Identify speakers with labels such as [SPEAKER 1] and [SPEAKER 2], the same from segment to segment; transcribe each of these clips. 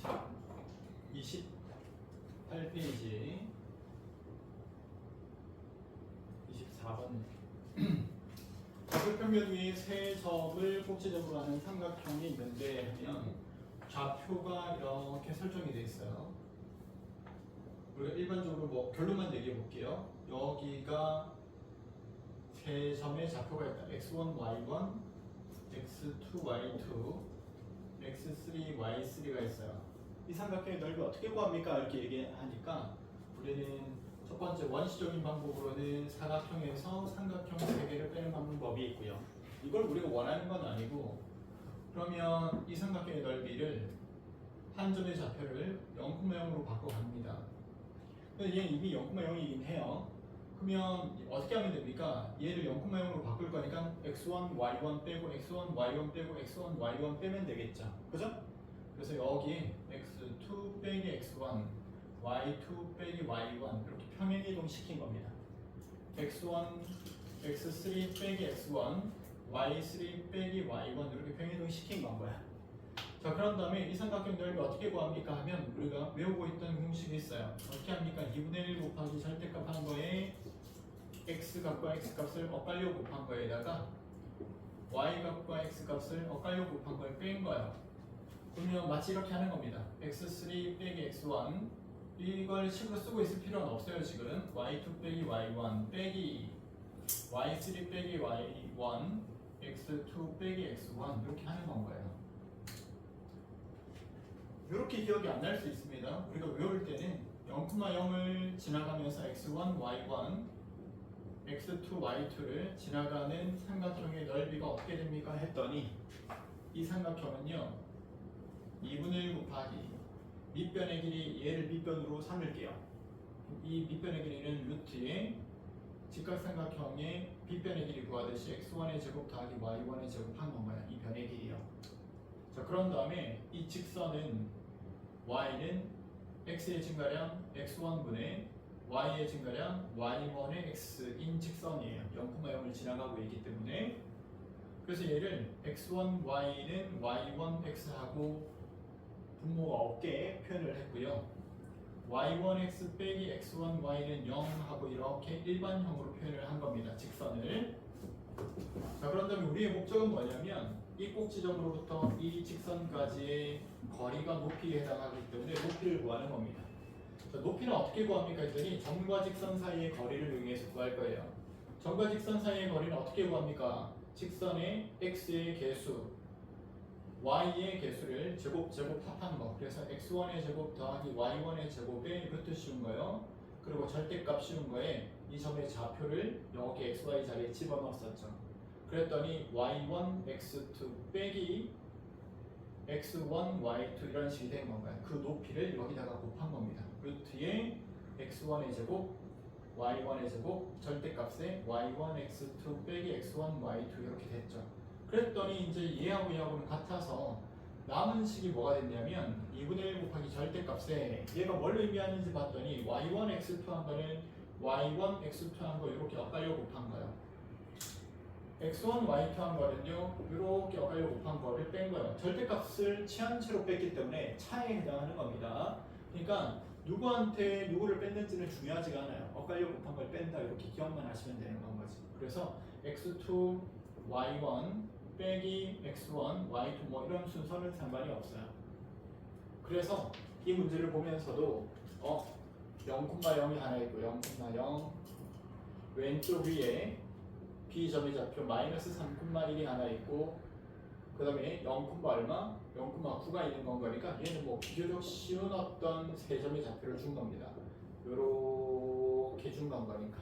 [SPEAKER 1] 자, 28페이지 24번 좌표평면 위에 세 점을 꼭지점으로 하는 삼각형이 있는데 하면 좌표가 이렇게 설정이 되어 있어요. 우리가 일반적으로 뭐 결론만 얘기해 볼게요. 여기가 세 점의 좌표가 있다. x1, y1, x2, y2, x3, y3가 있어요. 이 삼각형의 넓이 어떻게 구합니까? 이렇게 얘기하니까 우리는 첫 번째 원시적인 방법으로는 사각형에서 삼각형 3개를 빼는 방법이 있고요. 이걸 우리가 원하는 건 아니고, 그러면 이 삼각형의 넓이를 한 점의 좌표를 0,0으로 바꿔갑니다. 근데 얘는 이미 0,0이긴 해요. 그러면 어떻게 하면 됩니까? 얘를 0,0으로 바꿀 거니까 x1, y1 빼고 x1, y1 빼고 x1, y1 빼면 되겠죠. 그죠? 그래서 여기 x2 빼기 x1, y2 빼기 y1 이렇게 평행이동 시킨 겁니다. x1, x3 빼기 x1, y3 빼기 y1 이렇게 평행이동 시킨 건 거야. 자, 그런 다음에 이 삼각형 넓이 어떻게 구합니까 하면 우리가 외우고 있던 공식이 있어요. 어떻게 합니까? 2분의 1 곱하기 절대값 한 거에 x값과 x값을 엇갈려 곱한 거에다가 y값과 x값을 엇갈려 곱한 걸 뺀 거예요. 그러면 마치 이렇게 하는 겁니다. x3 빼기 x1 이걸 식으로 쓰고 있을 필요는 없어요. 지금 y2 빼기 y1 빼기 y3 빼기 y1 x2 빼기 x1 이렇게 하는 건 거예요. 이렇게 기억이 안 날 수 있습니다. 우리가 외울 때는 0,0을 지나가면서 x1, y1, x2, y2를 지나가는 삼각형의 넓이가 어떻게 됩니까? 했더니 이 삼각형은요 2분의 1 곱하기 밑변의 길이 얘를 밑변으로 삼을게요. 이 밑변의 길이는 루트에 직각삼각형의 빗변의 길이 구하듯이 x1의 제곱 더하기 y1의 제곱 한 건가요? 이 변의 길이요. 자, 그런 다음에 이 직선은 y는 x의 증가량 x1분의 y의 증가량 y1의 x인 직선이에요. 0,0을 지나가고 있기 때문에. 그래서 얘를 x1, y는 y1, x하고 분모가 없게 표현을 했고요. y1x 빼기 x1, y는 0하고 이렇게 일반형으로 표현을 한 겁니다. 직선을. 자, 그런 다음에 우리의 목적은 뭐냐면 이 꼭지점으로부터 이 직선까지의 거리가 높이에 해당하기 때문에 높이를 구하는 겁니다. 자, 높이는 어떻게 구합니까 했더니 점과 직선 사이의 거리를 이용해서 구할 거예요. 점과 직선 사이의 거리는 어떻게 구합니까? 직선의 x의 개수, y의 개수를 제곱 합한 거. 그래서 x1의 제곱 더하기 y1의 제곱에 이것도 씌운 거예요. 그리고 절대값 씌운 거에 이 점의 좌표를 여기 xy 자리에 집어넣었었죠. 그랬더니 y1, x2 빼기 x1, y2 이런 식이 된 건가요? 그 높이를 여기다가 곱한 겁니다. 루트에 x1의 제곱, y1의 제곱, 절대값에 y1, x2 빼기 x1, y2 이렇게 됐죠. 그랬더니 이제 얘하고 얘하고는 같아서 남은 식이 뭐가 됐냐면 2분의 1 곱하기 절대값에 얘가 뭘 의미하는지 봤더니 y1, x2 한 거는 y1, x2 한 거 이렇게 엇갈려 곱한 거예요. x1, y2 한 거는요 이렇게 엇갈려 곱한 거를 뺀 거예요. 절대값을 취한 채로 뺐기 때문에 차에 해당하는 겁니다. 그러니까 누구한테 누구를 뺐는지는 중요하지가 않아요. 엇갈려 곱한 걸 뺀다 이렇게 기억만 하시면 되는 건 거지. 그래서 x2, y1 빼기 x1, y2 뭐 이런 순서는 상관이 없어요. 그래서 이 문제를 보면서도 0,0이 하나 있고 0,0 왼쪽 위에 B점의 좌표 마이너스 3,1이 하나 있고 그 다음에 0, 얼마? 0,9가 있는 건 거니까 얘는 뭐 비교적 쉬운 어떤 세 점의 좌표를 준 겁니다. 요렇게 준 건 거니까.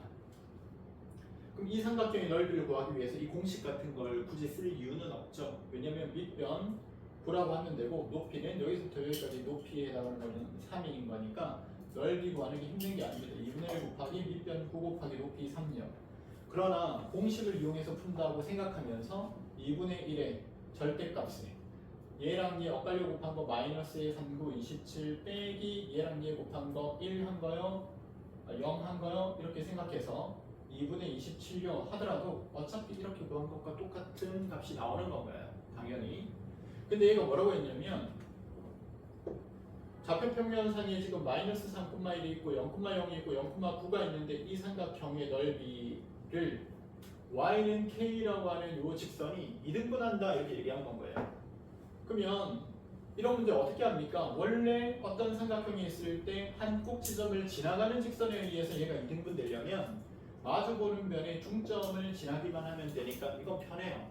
[SPEAKER 1] 그럼 이 삼각형의 넓이를 구하기 위해서 이 공식 같은 걸 굳이 쓸 이유는 없죠. 왜냐면 밑변 구라고 하면 되고 높이는 여기서부터 여기까지 높이에 해당하는 거는 3인 거니까 넓이 구하는 게 힘든 게 아닙니다. 2분의 1 곱하기 밑변 9 곱하기 높이 3요. 그러나 공식을 이용해서 푼다고 생각하면서 2분의 1의 절대값에 얘랑 얘 엇갈려 곱한 거 마이너스 39, 27 빼기 얘랑 얘 곱한 거 1 한 거요, 0 한 거요 이렇게 생각해서 2분의 27요 하더라도 어차피 이렇게 구한 것과 똑같은 값이 나오는 건가요? 당연히. 근데 얘가 뭐라고 했냐면 좌표 평면상에 지금 마이너스 3,1이 있고 0,0이 있고 0,9가 있는데 이 삼각형의 넓이를 y는 k라고 하는 이 직선이 이등분한다 이렇게 얘기한 건 거예요. 그러면 이런 문제 어떻게 합니까? 원래 어떤 삼각형이 있을 때 한 꼭 지점을 지나가는 직선에 의해서 얘가 이등분 되려면 마주보는 면의 중점을 지나기만 하면 되니까 이건 편해요.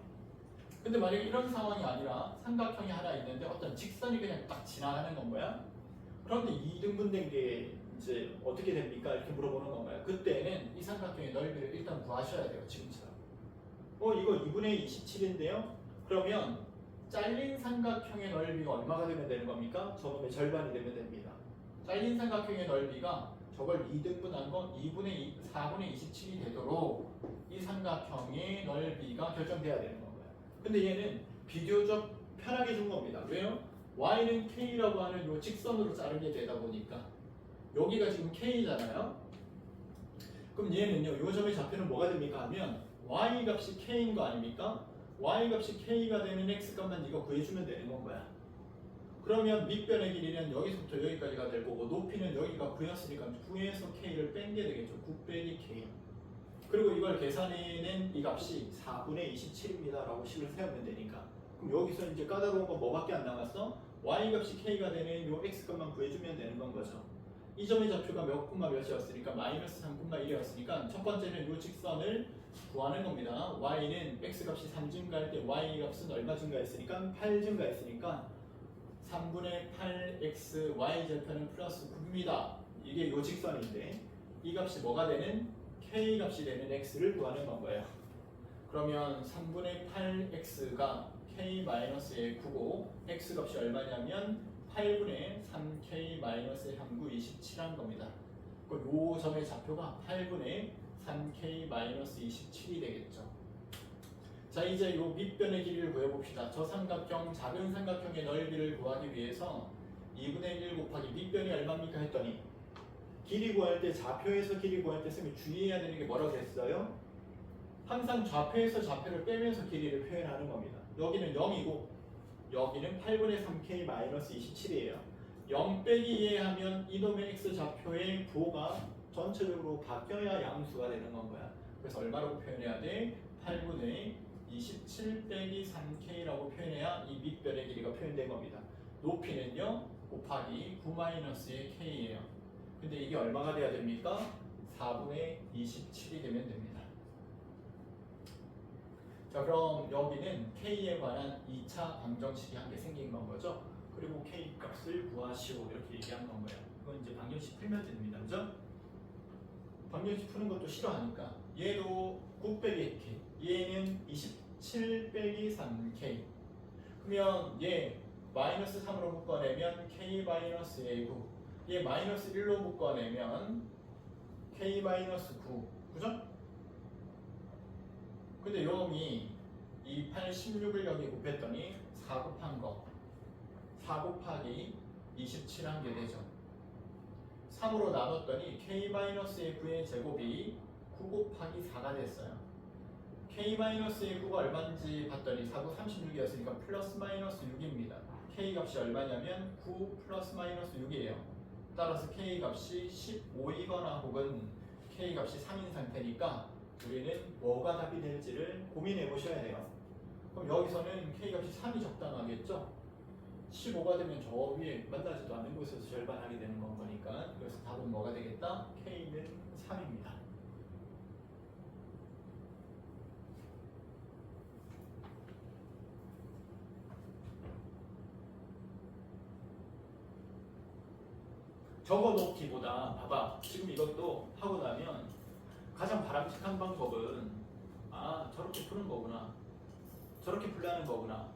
[SPEAKER 1] 근데 만약에 이런 상황이 아니라 삼각형이 하나 있는데 어떤 직선이 그냥 딱 지나가는 건 거야. 그런데 이등분된 게 이제 어떻게 됩니까? 이렇게 물어보는 건가요? 그때는 이 삼각형의 넓이를 일단 구하셔야 돼요. 지금처럼. 이거 2분의 27인데요? 그러면 잘린 삼각형의 넓이가 얼마가 되면 되는 겁니까? 저놈의 절반이 되면 됩니다. 잘린 삼각형의 넓이가 저걸 2등분한 건 4분의 27이 되도록 이 삼각형의 넓이가 결정돼야 되는 건가요? 근데 얘는 비교적 편하게 준 겁니다. 왜요? y는 k라고 하는 이 직선으로 자르게 되다 보니까 여기가 지금 k잖아요. 그럼 얘는요, 이 점의 좌표는 뭐가 됩니까? 하면 y 값이 k인 거 아닙니까? y 값이 k가 되면 x 값만 이거 구해주면 되는 건 거야. 그러면 밑변의 길이는 여기서부터 여기까지가 될 거고 높이는 여기가 9였으니까 9에서 k를 뺀 게 되겠죠. 9 빼기 k. 그리고 이걸 계산해낸 이 값이 4분의 27입니다 라고 식을 세우면 되니까 그럼 여기서 이제 까다로운 건 뭐밖에 안 남았어? y 값이 k가 되는 요 x 값만 구해주면 되는 건 거죠. 이 점의 좌표가 몇 콤마 몇이었으니까 마이너스 3,1이었으니까 첫 번째는 요 직선을 구하는 겁니다. y는 x 값이 3 증가할 때 y 값은 얼마 증가했으니까 8 증가했으니까 3분의 8x y 좌표는 플러스 9입니다. 이게 요 직선인데 이 값이 뭐가 되는? k 값이 되는 x를 구하는 건 거예요. 그러면 3분의 8x가 k-의 9고 x 값이 얼마냐면 8분의 3k-3 9 27한 겁니다. 요 점의 좌표가 8분의 3k 27이 되겠죠. 자, 이제 요 밑변의 길이를 구해봅시다. 저 삼각형, 작은 삼각형의 넓이를 구하기 위해서 2분의 1 곱하기 밑변이 얼마입니까 했더니 길이 구할 때 좌표에서 길이 구할 때 쓰면 주의해야 되는 게 뭐라고 했어요? 항상 좌표에서 좌표를 빼면서 길이를 표현하는 겁니다. 여기는 0이고 여기는 8분의 3k 27이에요. 0 빼기 2에 하면 이놈의 x 좌표의 부호가 전체적으로 바뀌어야 양수가 되는 건 거야. 그래서 얼마라고 표현해야 돼? 8분의 27 빼기 3k라고 표현해야 이 밑변의 길이가 표현된 겁니다. 높이는요 곱하기 9-의 k예요. 근데 이게 얼마가 돼야 됩니까? 4분의 27이 되면 됩니다. 자, 그럼 여기는 k에 관한 2차 방정식이 한 개 생긴 건 거죠. 그리고 k 값을 구하시오 이렇게 얘기한 건 거예요. 이건 이제 방정식 풀면 됩니다. 그죠? 방정식 푸는 것도 싫어하니까 얘도 9 빼기 k, 얘는 27 빼기 3k. 그러면 얘 마이너스 3으로 묶어내면 k 마이너스의 9, 얘 마이너스 1로 묶어내면 k 마이너스 9, 그죠? 근데 요놈이 2, 8, 16을 여기 곱했더니 4 곱한 거 4 곱하기 27 한 게 되죠. 3으로 나눴더니 k-의 제곱이 9 곱하기 4가 됐어요. k-의 9가 얼마인지 봤더니 4, 9, 36이었으니까 플러스 마이너스 6입니다. k 값이 얼마냐면 9 플러스 마이너스 6이에요. 따라서 k 값이 15이거나 혹은 k 값이 3인 상태니까 우리는 뭐가 답이 될지를 고민해 보셔야 돼요. 그럼 여기서는 k 값이 3이 적당하겠죠? 15가 되면 저 위에 만나지도 않는 곳에서 절반하게 되는 건 거니까 그래서 답은 뭐가 되겠다? k는 3입니다. 적어놓기보다 봐봐 지금 이것도 하고 나면 가장 바람직한 방법은 저렇게 푸는 거구나 저렇게 풀라는 거구나.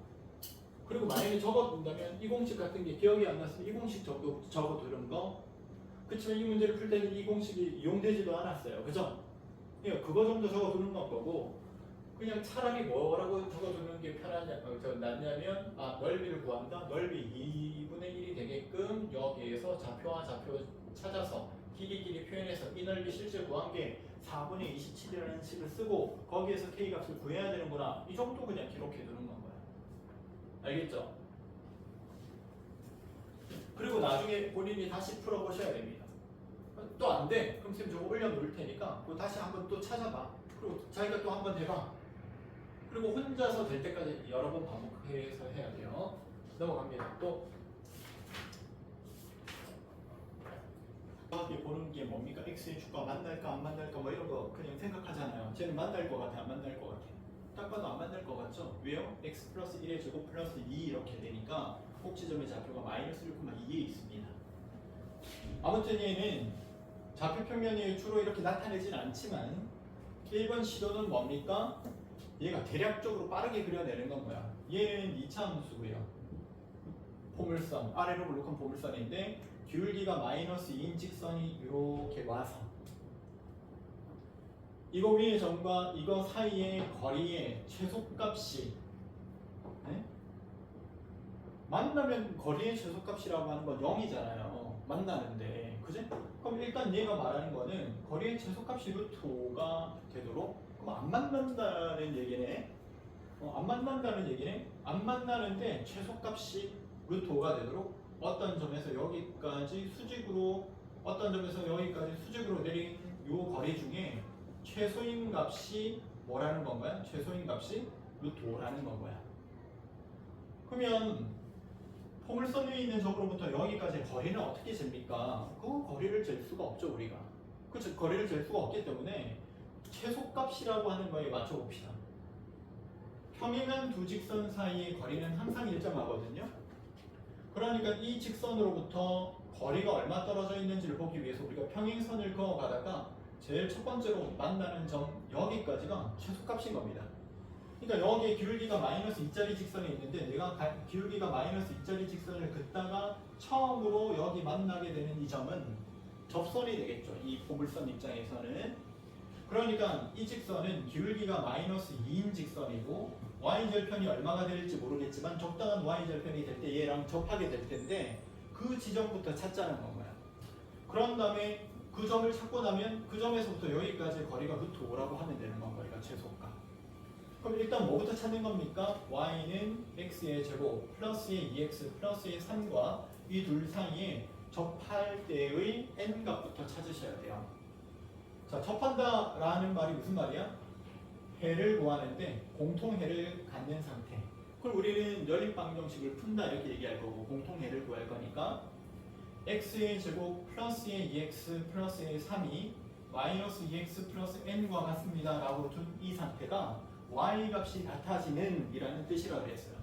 [SPEAKER 1] 그리고 만약에 적어둔다면 이 공식 같은 게 기억이 안 났으면 이 공식 적어두는 거. 그렇지만 이 문제를 풀 때는 이 공식이 이용되지도 않았어요. 그죠? 그러니까 그거 정도 적어두는 건 거고 그냥 차라리 뭐라고 적어두는 게 낫냐면 넓이를 구한다. 넓이 2분의 1이 되게끔 여기에서 좌표와 좌표 찾아서 길이 표현해서 이 넓이 실제 구한 게 4분의 27이라는 식을 쓰고 거기에서 k 값을 구해야 되는구나. 이 정도 그냥 기록해 두는 건 거야. 알겠죠? 그리고 나중에 본인이 다시 풀어보셔야 됩니다. 또 안 돼. 그럼 쌤 저거 올려놓을 테니까 그거 다시 한번 또 찾아봐. 그리고 자기가 또 한번 해봐. 그리고 혼자서 될 때까지 여러 번 반복해서 해야 돼요. 넘어갑니다. 또 정확하게 보는 게 뭡니까? x의 주가 만날까 안 만날까 뭐 이런 거 그냥 생각하잖아요. 쟤는 만날 것 같아 안 만날 것 같아. 딱 봐도 안 만날 것 같죠? 왜요? x 플러스 1의 제곱 플러스 2 이렇게 되니까 꼭지점의 좌표가 마이너스 1,2에 있습니다. 아무튼 얘는 좌표 평면이 주로 이렇게 나타내진 않지만 1번 시도는 뭡니까? 얘가 대략적으로 빠르게 그려내는 건 뭐야? 얘는 2차 함수고요. 포물선, 아래로 볼록한 포물선인데 기울기가 마이너스 2인 직선이 이렇게 와서 이거 위의 점과 이거 사이의 거리의 최소값이 네? 만나면 거리의 최소값이라고 하는 건 0이잖아요. 만나는데 그지? 그럼 일단 얘가 말하는 거는 거리의 최소값이 루트 5가 되도록 그럼 안 만난다는 얘기네. 안 만난다는 얘기네. 안 만나는데 최소값이 루트 5가 되도록 어떤 점에서 여기까지 수직으로 어떤 점에서 여기까지 수직으로 내린 요 거리 중에 최소인 값이 뭐라는 건가요? 최소인 값이 루트 5라는 건 거야. 그러면 포물선 위에 있는 점으로부터 여기까지의 거리는 어떻게 잽니까? 그 거리를 잴 수가 없죠 우리가. 그쵸? 거리를 잴 수가 없기 때문에 최소값이라고 하는 거에 맞춰봅시다. 평행한 두 직선 사이의 거리는 항상 일정하거든요. 그러니까 이 직선으로부터 거리가 얼마 떨어져 있는지를 보기 위해서 우리가 평행선을 그어가다가 제일 첫 번째로 만나는 점 여기까지가 최소값인 겁니다. 그러니까 여기에 기울기가 마이너스 2짜리 직선이 있는데 내가 기울기가 마이너스 2짜리 직선을 긋다가 처음으로 여기 만나게 되는 이 점은 접선이 되겠죠. 이 포물선 입장에서는. 그러니까 이 직선은 기울기가 마이너스 2인 직선이고 y절편이 얼마가 될지 모르겠지만 적당한 y절편이 될 때 얘랑 접하게 될 텐데 그 지점부터 찾자는 건가요. 그런 다음에 그 점을 찾고 나면 그 점에서부터 여기까지 거리가 루트 5라고 하면 되는 건 거리가 최소값. 그럼 일단 뭐부터 찾는 겁니까? y는 x의 제곱 플러스의 2x 플러스의 3과 이 둘 사이에 접할 때의 n 값부터 찾으셔야 돼요. 자, 접한다라는 말이 무슨 말이야? 해를 구하는데 공통해를 갖는 상태. 그럼 우리는 연립방정식을 푼다 이렇게 얘기할 거고 공통해를 구할 거니까 x의 제곱 플러스의 2x 플러스의 3이 마이너스 2x 플러스 n과 같습니다 라고 둔 이 상태가 y 값이 같아지는 이라는 뜻이라고 그랬어요.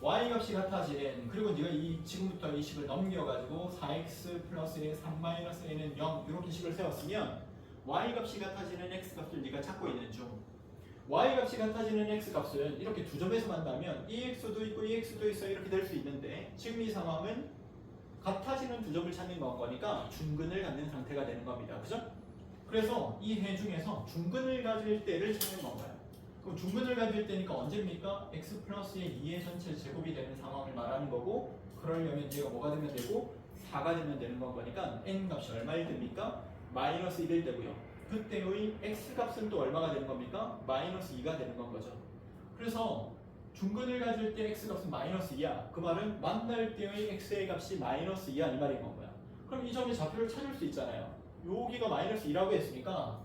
[SPEAKER 1] y 값이 같아지는 그리고 네가 지금부터 이 식을 넘겨가지고 4x 플러스의 3 마이너스 n은 0 이렇게 식을 세웠으면 y 값이 같아지는 x 값을 네가 찾고 있는 중 y 값이 같아지는 x 값은 이렇게 두 점에서 만나면 이 x도 있고 이 x도 있어 이렇게 될 수 있는데 지금 이 상황은 같아지는 두 점을 찾는 거니까 중근을 갖는 상태가 되는 겁니다. 그죠? 그래서 이 해 중에서 중근을 가질 때를 찾는 건가요? 그럼 중근을 가질 때니까 언제입니까? x 플러스의 2의 전체 제곱이 되는 상황을 말하는 거고 그러려면 얘가 뭐가 되면 되고 4가 되면 되는 거니까 n 값이 얼마일 때입니까? 마이너스 1일 때고요. 그때의 x 값은 또 얼마가 되는 겁니까? 마이너스 2가 되는 건 거죠. 그래서 중근을 가질 때 x 값은 마이너스 2야. 그 말은 만날 때의 x의 값이 마이너스 2야 이 말인 건 거야. 그럼 이 점의 좌표를 찾을 수 있잖아요. 여기가 마이너스 2라고 했으니까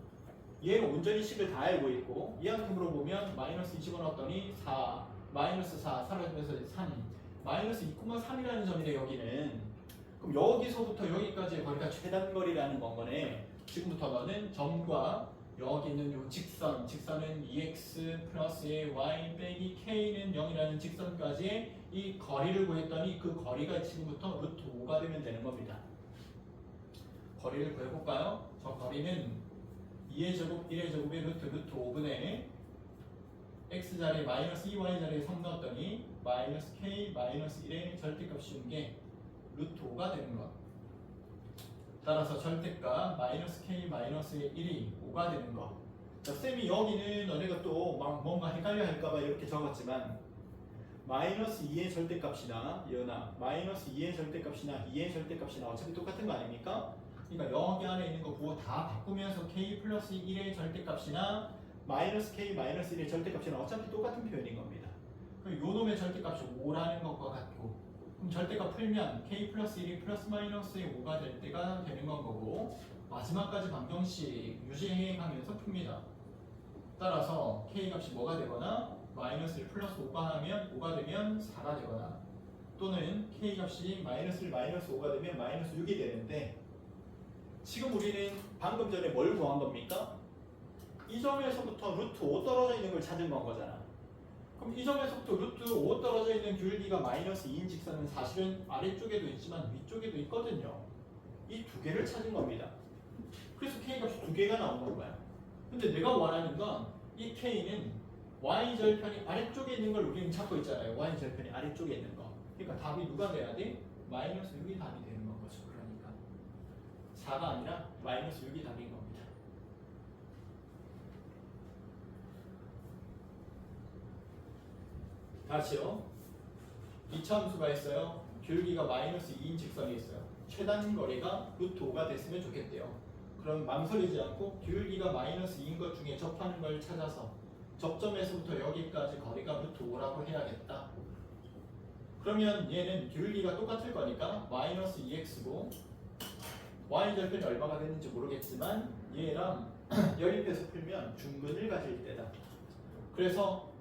[SPEAKER 1] 얘는 온전히 식을 다 알고 있고 이한큼으로 보면 마이너스 2 집어넣었더니 4, 마이너스 4 사라지면서 3, 마이너스 2,3이라는 점이래 여기는. 그럼 여기서부터 여기까지의 거리가 최단거리라는 건 거네. 지금부터 너는 점과 여기 있는 요 직선은 2x 플러스의 y 빼기 k는 0이라는 직선까지의 이 거리를 구했더니 그 거리가 지금부터 루트 5가 되면 되는 겁니다. 거리를 구해볼까요? 저 거리는 2의 제곱 1의 제곱의 루트 5분의 x 자리에 마이너스 2y 자리에 3 넣었더니 마이너스 k 마이너스 1의 절대값 씌운 게 루트 5가 되는 것. 따라서 절대값 마이너스 k 마이너스의 1이 5가 되는 거. 자, 쌤이 여기는 너네가 또 막 뭔가 헷갈려 할까봐 이렇게 적었지만 마이너스 2의 절대값이나 이거나 마이너스 2의 절대값이나 2의 절대값이나 어차피 똑같은 거 아닙니까? 그러니까 여기 안에 있는 거 그거 다 바꾸면서 k 플러스 1의 절대값이나 마이너스 k 마이너스 1의 절대값이나 어차피 똑같은 표현인 겁니다. 그럼 요 놈의 절대값이 5라는 것과 같고 그럼 절대값 풀면 k 플러스 1이 플러스 마이너스의 5가 될 때가 되는 건 거고 마지막까지 방정식 유지해 가면서 풉니다. 따라서 k 값이 뭐가 되거나 마이너스 1 플러스 5가 하면 5가 되면 4가 되거나 또는 k 값이 마이너스 1 마이너스 5가 되면 마이너스 6이 되는데 지금 우리는 방금 전에 뭘 구한 겁니까? 이 점에서부터 루트 5 떨어져 있는 걸 찾은 건 거잖아. 그럼 이 점에서부터 루트 5 떨어져 있는 귤기가 마이너스 2인 직선은 사실은 아래쪽에도 있지만 위쪽에도 있거든요. 이 두 개를 찾은 겁니다. 그래서 k 값이 두 개가 나오는 거야. 근데 내가 원하는 건 이 k는 y절편이 아래쪽에 있는 걸 우리는 찾고 있잖아요. y절편이 아래쪽에 있는 거. 그러니까 답이 누가 돼야 돼? 마이너스 6이 답이 되는 건 거죠. 그러니까 4가 아니라 마이너스 6이 답인 겁니다. 다시요. 이차함수가 있어요. 귤기가 마이너스 2인 직선이 있어요. 최단 거리가 루트 5가 됐으면 좋겠대요. 그럼 망설이지 않고 귤기가 마이너스 2인 것 중에 접하는 걸 찾아서 접점에서부터 여기까지 거리가 루트 5라고 해야겠다. 그러면 얘는 귤기가 똑같을 거니까 마이너스 2x고 y절편이 얼마가 됐는지 모르겠지만 얘랑 연립해서 풀면 중근을 가질 때다. 그래서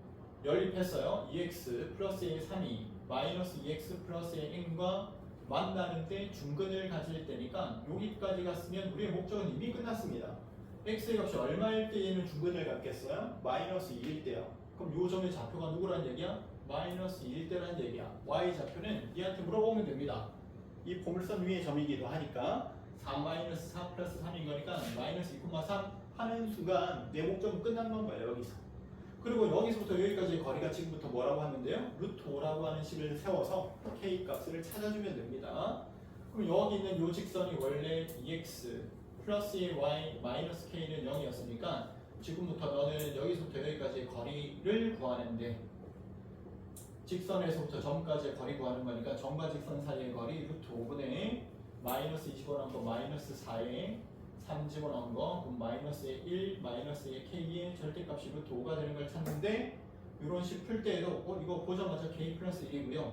[SPEAKER 1] 연립했어요. 2x 플러스 a 3이 마이너스 2x 플러스 a n과 만나는데 중근을 가질 때니까 여기까지 갔으면 우리의 목적은 이미 끝났습니다. x의 값이 얼마일 때 얘는 중근을 갖겠어요? 마이너스 2일 때요. 그럼 요 점의 좌표가 누구란 얘기야? 마이너스 2일 때란 얘기야. y 좌표는 얘한테 물어보면 됩니다. 이 포물선 위의 점이기도 하니까 4 마이너스 4 플러스 3인 거니까 마이너스 2,3 하는 순간 내 목적은 끝난 건가요? 여기서. 그리고 여기서부터 여기까지의 거리가 지금부터 뭐라고 하는데요? 루트 5라고 하는 식을 세워서 k 값을 찾아주면 됩니다. 그럼 여기 있는 요 직선이 원래 2x 플러스 y 마이너스 k는 0이었으니까 지금부터 너는 여기서부터 여기까지의 거리를 구하는데 직선에서부터 점까지의 거리 구하는 거니까 점과 직선 사이의 거리 루트 5분의 마이너스 2 집어넣은 거 마이너스 4에 3 집어넣은 거 그럼 마이너스의 1 마이너스의 k의 절대값이 루트 5가 되는 걸 찾는데 이런 식 풀 때에도 이거 보자마자 k 플러스 1이고요.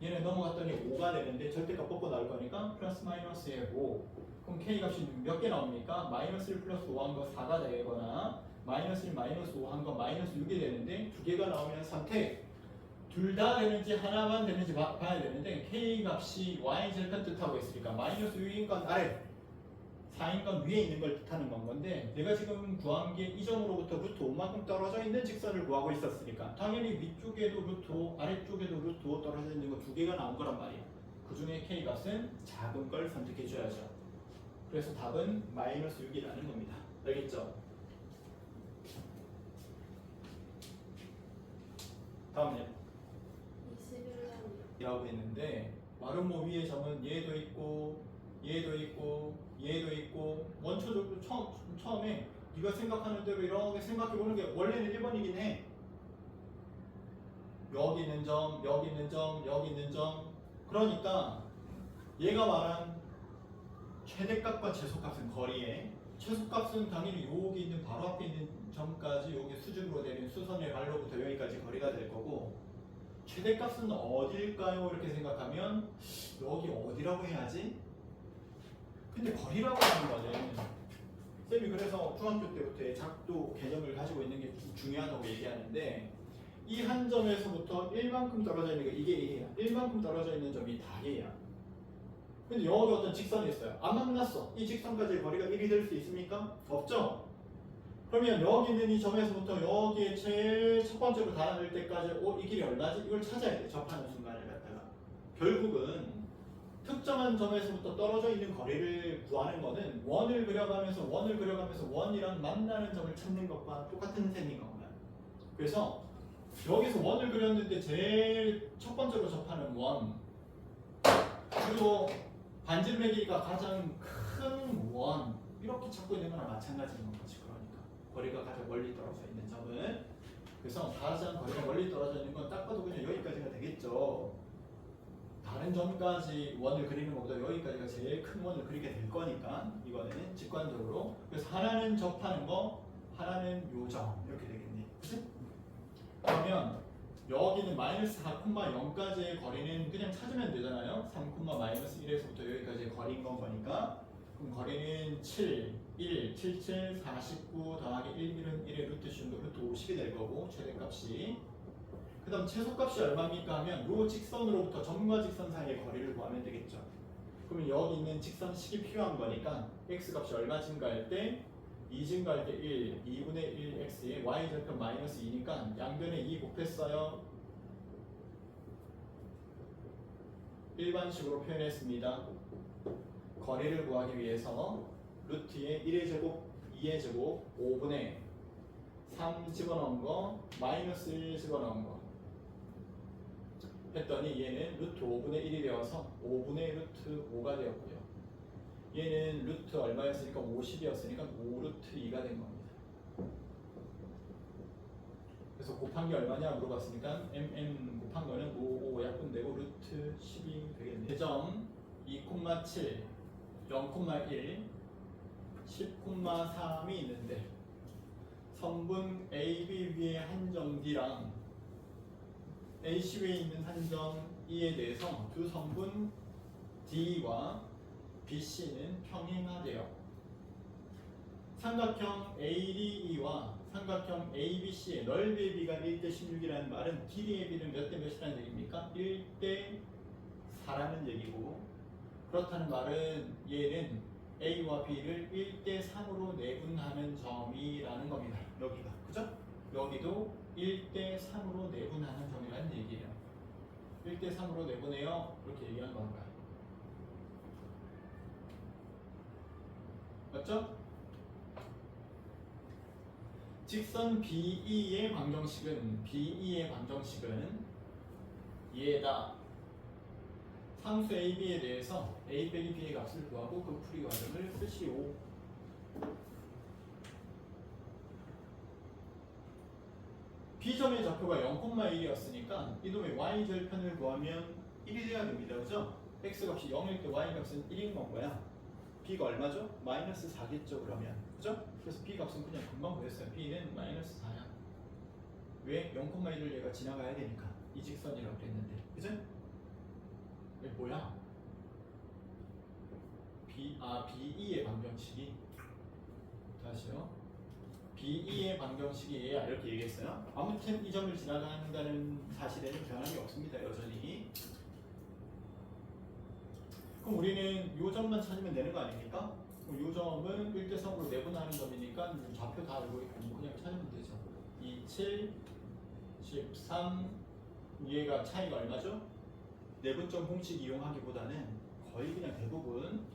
[SPEAKER 1] 얘는 넘어갔더니 5가 되는데 절대값 뽑고 나올 거니까 플러스 마이너스의 5 그럼 k 값이 몇 개 나옵니까? 마이너스 1 플러스 5 한 거 4가 되거나 마이너스 1 마이너스 5 한 거 마이너스 6이 되는데 두 개가 나오면 선택 둘 다 되는지 하나만 되는지 봐야 되는데 k 값이 y 절편 뜻하고 있으니까 마이너스 6인 건 아래 4인 건 위에 있는 걸 뜻하는 건 건데 내가 지금 구한 게 이 점으로부터 루트 5만큼 떨어져 있는 직선을 구하고 있었으니까 당연히 위쪽에도 루트 5 아래쪽에도 루트 5 떨어져 있는 거 두 개가 나온 거란 말이야. 그 중에 k 값은 작은 걸 선택해 줘야죠. 그래서 답은 마이너스 6이라는 겁니다. 알겠죠? 다음요.
[SPEAKER 2] 21년이요.
[SPEAKER 1] 라고 했는데 마름모 위의 점은 얘도 있고 얘도 있고 얘도 있고 원초적으로 처음에 네가 생각하는 대로 이렇게 생각해보는 게 원래는 1번이긴 해. 여기 있는 점, 여기 있는 점, 여기 있는 점. 그러니까 얘가 말한 최대값과 최소값은 거리에 최소값은 당연히 여기 있는 바로 앞에 있는 점까지 여기 수직으로 내린 수선의 발로부터 여기까지 거리가 될 거고 최대값은 어딜까요? 이렇게 생각하면 여기 어디라고 해야지? 근데 거리라고 하는 거는 쌤이 그래서 중학교 때부터 작도 개념을 가지고 있는 게 중요하다고 얘기하는데 이 한 점에서부터 1만큼 떨어져 있는 게 이게 얘야. 1만큼 떨어져 있는 점이 다 얘야. 근데 여기 어떤 직선이 있어요. 안 만났어. 이 직선까지의 거리가 1이 될 수 있습니까? 없죠? 그러면 여기 있는 이 점에서부터 여기에 제일 첫 번째로 닿을 때까지 이 길이 얼마지? 이걸 찾아야 돼. 접하는 순간을 갖다가. 결국은 특정한 점에서부터 떨어져 있는 거리를 구하는 거는 원을 그려가면서 원이랑 만나는 점을 찾는 것과 똑같은 셈인 겁니다. 그래서 여기서 원을 그렸는데 제일 첫 번째로 접하는 원 그리고 반지름의 길이가 가장 큰 원 이렇게 찾고 있는 거랑 마찬가지인 거지. 그러니까 거리가 가장 멀리 떨어져 있는 점은 그래서 가장 거리가 멀리 떨어져 있는 건 딱 봐도 그냥 여기까지가 되겠죠. 다른 점까지 원을 그리는 것보다 여기까지가 제일 큰 원을 그리게 될 거니까 이거는 직관적으로 그래서 하나는 접하는 거 하나는 요점 이렇게 되겠네. 그치? 그러면 여기는 마이너스 4,0까지의 거리는 그냥 찾으면 되잖아요. 3,-1에서부터 여기까지의 거리인 건 거니까. 그럼 거리는 7, 1, 7, 7, 49 더하기 1, 1은 1의 루트 씌운도 루트 50이 될 거고 최대값이. 그 다음 최소값이 얼마입니까 하면 요 직선으로부터 점과 직선 사이의 거리를 구하면 되겠죠. 그러면 여기 있는 직선식이 필요한 거니까 x값이 얼마 증가할 때 2 증가할 때 1, 2분의 1x에 y절편 마이너스 2니까 양변에 2 곱했어요. 일반식으로 표현했습니다. 거리를 구하기 위해서 루트에 1의 제곱, 2의 제곱, 5분의 3 집어넣은 거, 마이너스 1 집어넣은 거 했더니 얘는 루트 5분의 1이 되어서 5분의 루트 5가 되었고요. 얘는 루트 얼마였으니까 50이었으니까 5 루트 2가 된 겁니다. 그래서 곱한 게 얼마냐 물어봤으니까 곱한 거는 5 약분되고 루트 10이 되겠네요. 대점 2,7, 0,1, 10,3이 있는데 선분 AB 위에 한정 D랑 AC 위에 있는 한정 E에 대해서 두 선분 D와 BC는 평행하대요. 삼각형 ADE와 삼각형 ABC의 넓이의 비가 1대 16이라는 말은 길이의 비는 몇 대 몇이라는 얘기입니까? 1대 4라는 얘기고, 그렇다는 말은 얘는 A와 B를 1대 3으로 내분하는 점이라는 겁니다. 여기가. 그죠? 여기도 1대 3으로 내분하는 점이라는 얘기예요. 1대 3으로 내분해요. 이렇게 얘기한 건가요? 맞죠? 직선 BE의 방정식은 얘다. 상수 AB에 대해서 A 빼기 B의 값을 구하고 그 풀이 과정을 쓰시오. B점의 좌표가 0,1이었으니까 이놈의 Y절편을 구하면 1이 돼야 됩니다. 그죠? X값이 0일 때 Y값은 1인 건 거야. B가 얼마죠? 마이너스 4겠죠 그러면. 그죠? 그래서 B 값은 그냥 금방 구했어요. B는 마이너스 4야. 왜? 0,1을 얘가 지나가야 되니까. 이 직선이라고 그랬는데. 그죠? 이게 뭐야? BE의 방정식이 다시요. BE의 방정식이 얘야 이렇게 얘기했어요. 아무튼 이 점을 지나간다는 사실에는 변함이 없습니다. 여전히. 그럼 우리는 이 점만 찾으면 되는 거 아닙니까? 이 점은 1대 3으로 내분하는 점이니까 좌표 다 알고 있고 그냥 찾으면 되죠. 2, 7, 13 얘가 차이가 얼마죠? 내분점 공식 이용하기보다는 거의 그냥 대부분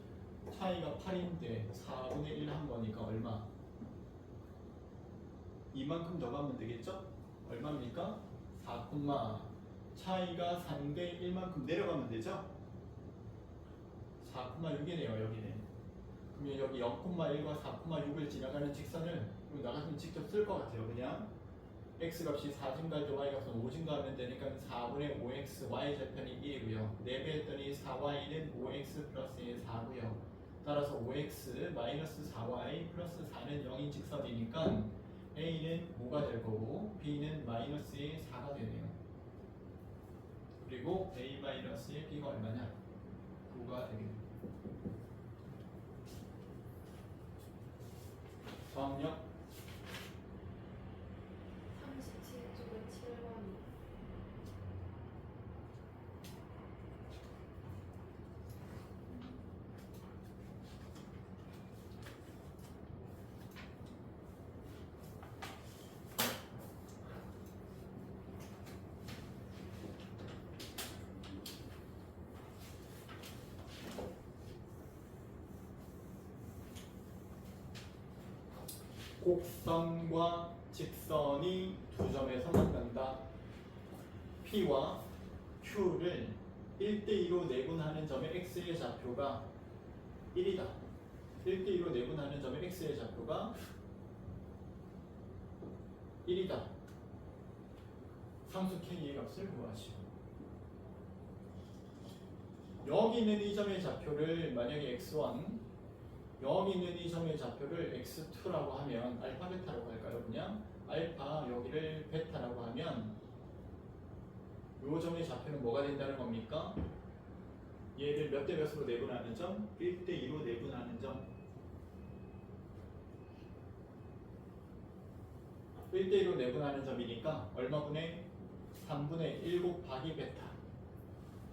[SPEAKER 1] 차이가 8인데 4분의 1 한 거니까 얼마? 이만큼 더 가면 되겠죠? 얼마입니까? 4, 차이가 3대 1만큼 내려가면 되죠? 4,6이네요 여기는. 그러면 여기 0,1과 4,6을 지나가는 직선을 나 같으면 직접 쓸 것 같아요. 그냥 x값이 4 증가할 때 y값은 5 증가하면 되니까 4분의 5x y절편이 1이고요. 4배 했더니 4y는 5x 플러스 4고요. 따라서 5x 마이너스 4y 플러스 4는 0인 직선이니까 a는 5가 될 거고 b는 마이너스의 4가 되네요. 그리고 a 마이너스의 b가 얼마냐? 9가 되겠네요. 저항력
[SPEAKER 2] 37쪽에 7번이
[SPEAKER 1] 곡선과 직선이 두 점에서 만난다. P와 Q를 1대2로 내분하는 점의 X의 좌표가 1이다. 1대2로 내분하는 점의 X의 좌표가 1이다. 상수 K의 값을 구하시오. 여기 있는 이 점의 좌표를 만약에 X1, 여기 있는 이 점의 좌표를 x2라고 하면 알파 베타라고 할까요? 그냥 알파 여기를 베타라고 하면 요 점의 좌표는 뭐가 된다는 겁니까? 얘를 몇 대 몇으로 내분하는 점? 1대 2로 내분하는 점. 1대 2로 내분하는 점이니까 얼마분의 3분의 1 곱하기 베타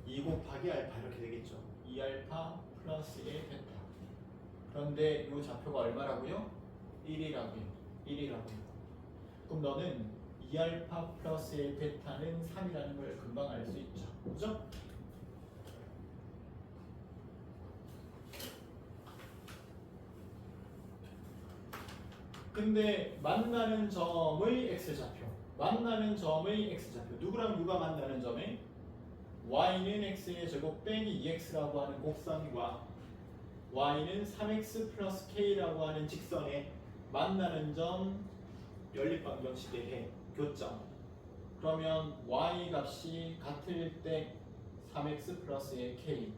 [SPEAKER 1] 2 곱하기 알파 이렇게 되겠죠. 2알파 플러스 1 베타. 그런데 이 좌표가 얼마라고요? 1이라고요. 그럼 너는 2알파 플러스 1 베타는 3이라는 걸 금방 알 수 있죠. 그죠? 근데 만나는 점의 x좌표 누구랑 누가 만나는 점에 y는 x의 제곱 빼기 2x라고 하는 곡선과 y는 3x 플러스 k라고 하는 직선에 만나는 점 연립방정식에 해 교점. 그러면 y 값이 같을 때 3x 플러스 1k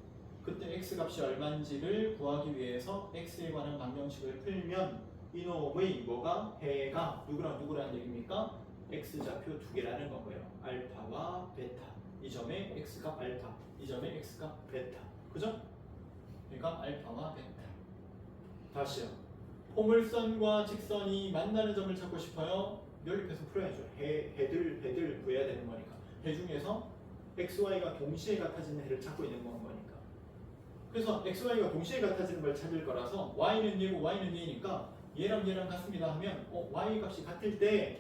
[SPEAKER 1] 그때 x 값이 얼마인지를 구하기 위해서 x에 관한 방정식을 풀면 이놈의 뭐가 해가 누구랑 얘기입니까? x좌표 두 개라는 거고요. 알파와 베타. 이 점의 x값 알파, 이 점의 x값 베타. 그죠? 그러니까 알파와 베타. 다시요. 포물선과 직선이 만나는 점을 찾고 싶어요. 연립해서 풀어야죠. 해들 구해야 되는 거니까. 해 중에서 xy가 동시에 같아지는 해를 찾고 있는 거니까. 그래서 xy가 동시에 같아지는 걸 찾을 거라서 y는 얘고 y는 얘니까 얘랑 같습니다 하면 y 값이 같을 때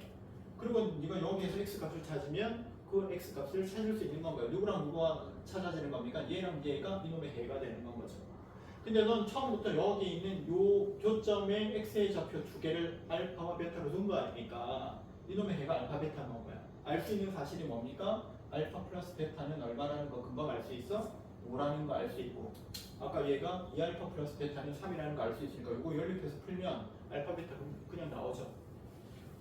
[SPEAKER 1] 그리고 네가 여기에서 x 값을 찾으면 그 x 값을 찾을 수 있는 건가요? 누구랑 누가 찾아지는 겁니까? 얘랑 얘가 이놈의 해가 되는 건 거죠. 근데 넌 처음부터 여기 있는 요 교점의 x의 좌표 두 개를 알파와 베타로 둔 거 아닙니까? 이놈의 해가 알파 베타인 건 거야. 알 수 있는 사실이 뭡니까? 알파 플러스 베타는 얼마라는 거 금방 알 수 있어? 5라는 거 알 수 있고 아까 얘가 2알파 플러스 베타는 3이라는 거 알 수 있으니까 이거 연립해서 풀면 알파 베타 그냥 나오죠.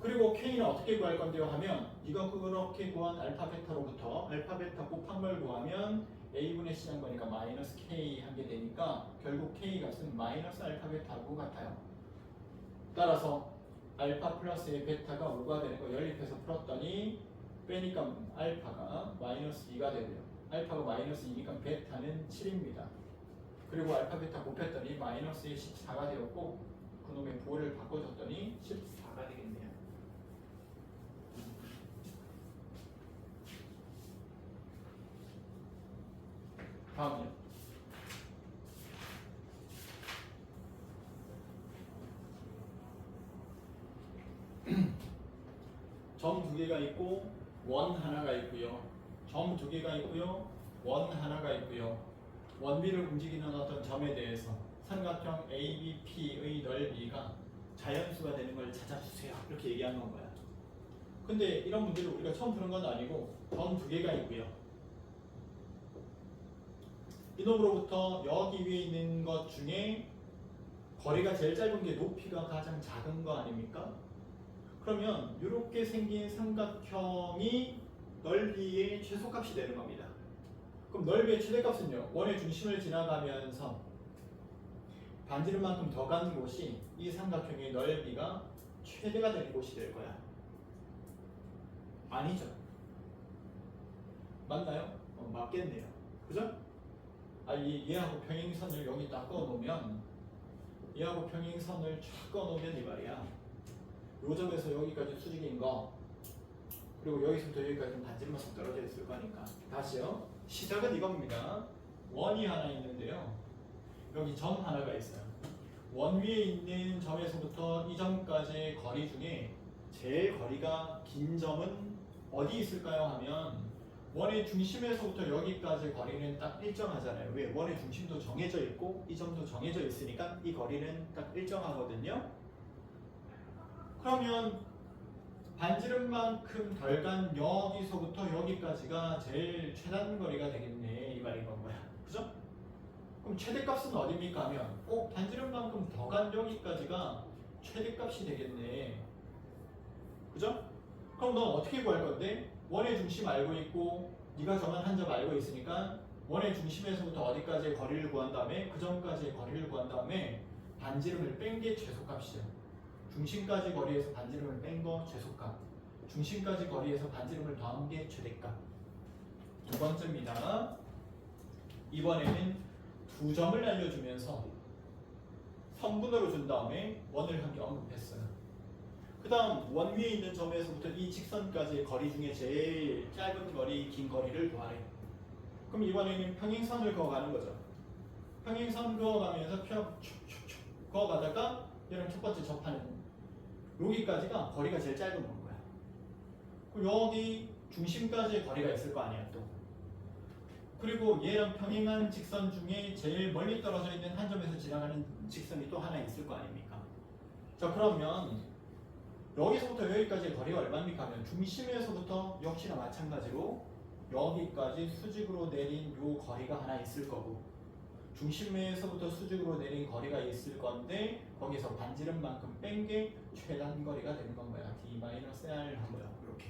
[SPEAKER 1] 그리고 k는 어떻게 구할 건데요 하면 네가 그렇게 구한 알파 베타로부터 알파 베타 곱한 걸 구하면 a분의 c한 거니까 마이너스 k 하게 되니까 결국 k 값은 마이너스 알파 베타하고 같아요. 따라서 알파 플러스의 베타가 5가 되는 거 연립해서 풀었더니 빼니까 알파가 마이너스 2가 되고요. 알파가 마이너스 2니까 베타는 7입니다. 그리고 알파 베타 곱했더니 마이너스 14가 되었고 그놈의 부호를 바꿔줬더니 14가 되겠네요. 다음이요. 점 두 개가 있고 원 하나가 있고요. 점 두 개가 있고요. 원 하나가 있고요. 원비를 움직이는 어떤 점에 대해서 삼각형 ABP의 넓이가 자연수가 되는 걸 찾아주세요. 이렇게 얘기한 건 거야. 근데 이런 문제를 우리가 처음 푸는 건 아니고 점 두 개가 있고요. 이놈으로부터 여기 위에 있는 것 중에 거리가 제일 짧은 게 높이가 가장 작은 거 아닙니까? 그러면 이렇게 생긴 삼각형이 넓이의 최소값이 되는 겁니다. 그럼 넓이의 최대값은요. 원의 중심을 지나가면서 반지름만큼 더 가는 곳이 이 삼각형의 넓이가 최대가 되는 곳이 될 거야. 아니죠? 맞나요? 맞겠네요. 그죠? 얘하고 평행선을 여기 딱 꺼놓으면 얘하고 평행선을 쫙 꺼놓으면 이 말이야. 요 점에서 여기까지 수직인 거 그리고 여기서부터 여기까지는 반지름만큼 떨어져 있을 거니까 다시요. 시작은 이겁니다. 원이 하나 있는데요. 여기 점 하나가 있어요. 원 위에 있는 점에서부터 이 점까지의 거리 중에 제일 거리가 긴 점은 어디 있을까요? 하면 원의 중심에서부터 여기까지 거리는 딱 일정하잖아요. 왜? 원의 중심도 정해져 있고 이 점도 정해져 있으니까 이 거리는 딱 일정하거든요. 그러면 반지름만큼 덜 간 여기서부터 여기까지가 제일 최단 거리가 되겠네 이 말인 건가요? 그죠? 그럼 최대값은 어디입니까 하면 반지름만큼 더 간 여기까지가 최대값이 되겠네. 그죠? 그럼 넌 어떻게 구할 건데? 원의 중심 알고 있고 네가 정한 한 점 알고 있으니까 원의 중심에서부터 어디까지의 거리를 구한 다음에 그 점까지의 거리를 구한 다음에 반지름을 뺀 게 최소값이죠. 중심까지 거리에서 반지름을 뺀 거 최소값, 중심까지 거리에서 반지름을 더한 게 최대값. 두 번째입니다. 이번에는 두 점을 알려주면서 선분으로 준 다음에 원을 한 개 언급했어요. 그 다음 원 위에 있는 점에서부터 이 직선까지의 거리 중에 제일 짧은 거리, 긴 거리를 구하래. 그럼 이번에는 평행선을 그어가는 거죠. 평행선 그어가면서 쭉쭉쭉 그어가다가 얘랑 첫 번째 접하는 여기까지가 거리가 제일 짧은 건 거야. 그럼 여기 중심까지의 거리가 있을 거 아니야 또. 그리고 얘랑 평행한 직선 중에 제일 멀리 떨어져 있는 한 점에서 지나가는 직선이 또 하나 있을 거 아닙니까? 자 그러면 여기서부터 여기까지의 거리가 얼마입니까? 하면 중심에서부터 역시나 마찬가지로 여기까지 수직으로 내린 요 거리가 하나 있을 거고 중심에서부터 수직으로 내린 거리가 있을 건데 거기서 반지름만큼 뺀 게 최단 거리가 되는 건 거야. D-R 하고요. 이렇게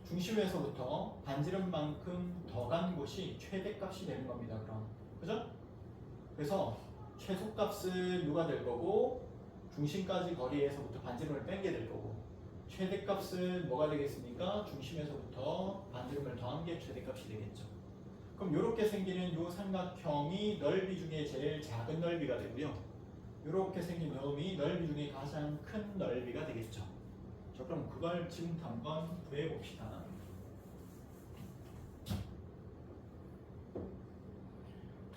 [SPEAKER 1] 중심에서부터 반지름만큼 더 간 곳이 최대값이 되는 겁니다. 그럼 그죠? 그래서 최소값은 누가 될 거고 중심까지 거리에서부터 반지름을 뺀 게 될 거고 최대값은 뭐가 되겠습니까? 중심에서부터 반지름을 더한 게 최대값이 되겠죠. 그럼 이렇게 생기는 이 삼각형이 넓이 중에 제일 작은 넓이가 되고요. 이렇게 생긴 점이 넓이 중에 가장 큰 넓이가 되겠죠. 자, 그럼 그걸 지금 한번 구해 봅시다.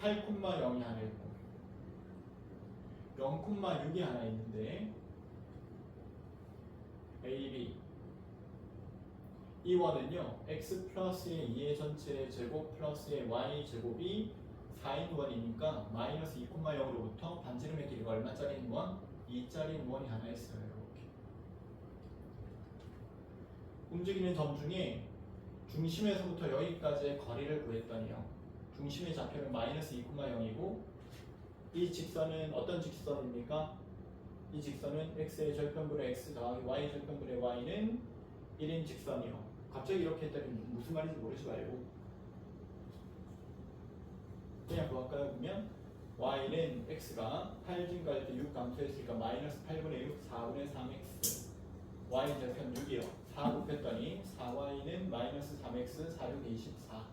[SPEAKER 1] 8,0이 하나 있고 0,6이 하나 있는데 A, B 이 원은요 x 플러스의 2의 전체 제곱 플러스의 y 제곱이 4인 원이니까 마이너스 2,0로부터 반지름의 길이가 얼마짜리인 원? 2짜리인 원이 하나 있어요. 이렇게 움직이는 점 중에 중심에서부터 여기까지의 거리를 구했더니요 중심의 좌표는 마이너스 2,0이고 이 직선은 어떤 직선입니까? 이 직선은 x의 절편분의 x 더하기 y 절편분의 y는 1인 직선이요. 갑자기 이렇게 했더니 무슨 말인지 모르지 말고 그냥 뭐할까요? 보면 y는 x가 8 증가할 때 6 감소했으니까 마이너스 8분의 6, 4분의 3x y 절편 6이요. 4 곱했더니 4y는 마이너스 3x, 4, 6, 24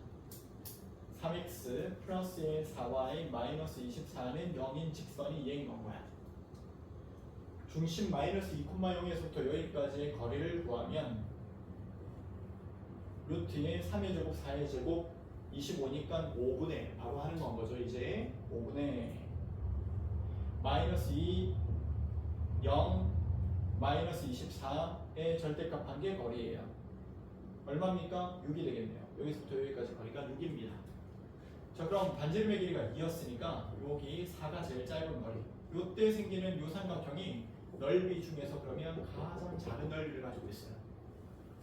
[SPEAKER 1] 3x 플러스의 4y 마이너스 24는 0인 직선이 얘인 건 거야. 중심 마이너스 2,0에서부터 여기까지의 거리를 구하면 루트의 3의 제곱, 4의 제곱 25니까 5분의 바로 하는 건 거죠. 이제 5분의 마이너스 2, 0, 마이너스 24의 절대값 한 개 거리예요. 얼마입니까? 6이 되겠네요. 여기서부터 여기까지 거리가 6입니다. 자 그럼 반지름의 길이가 2였으니까 여기 4가 제일 짧은 거리. 요때 생기는 요 삼각형이 넓이 중에서 그러면 가장 작은 넓이를 가지고 있어요.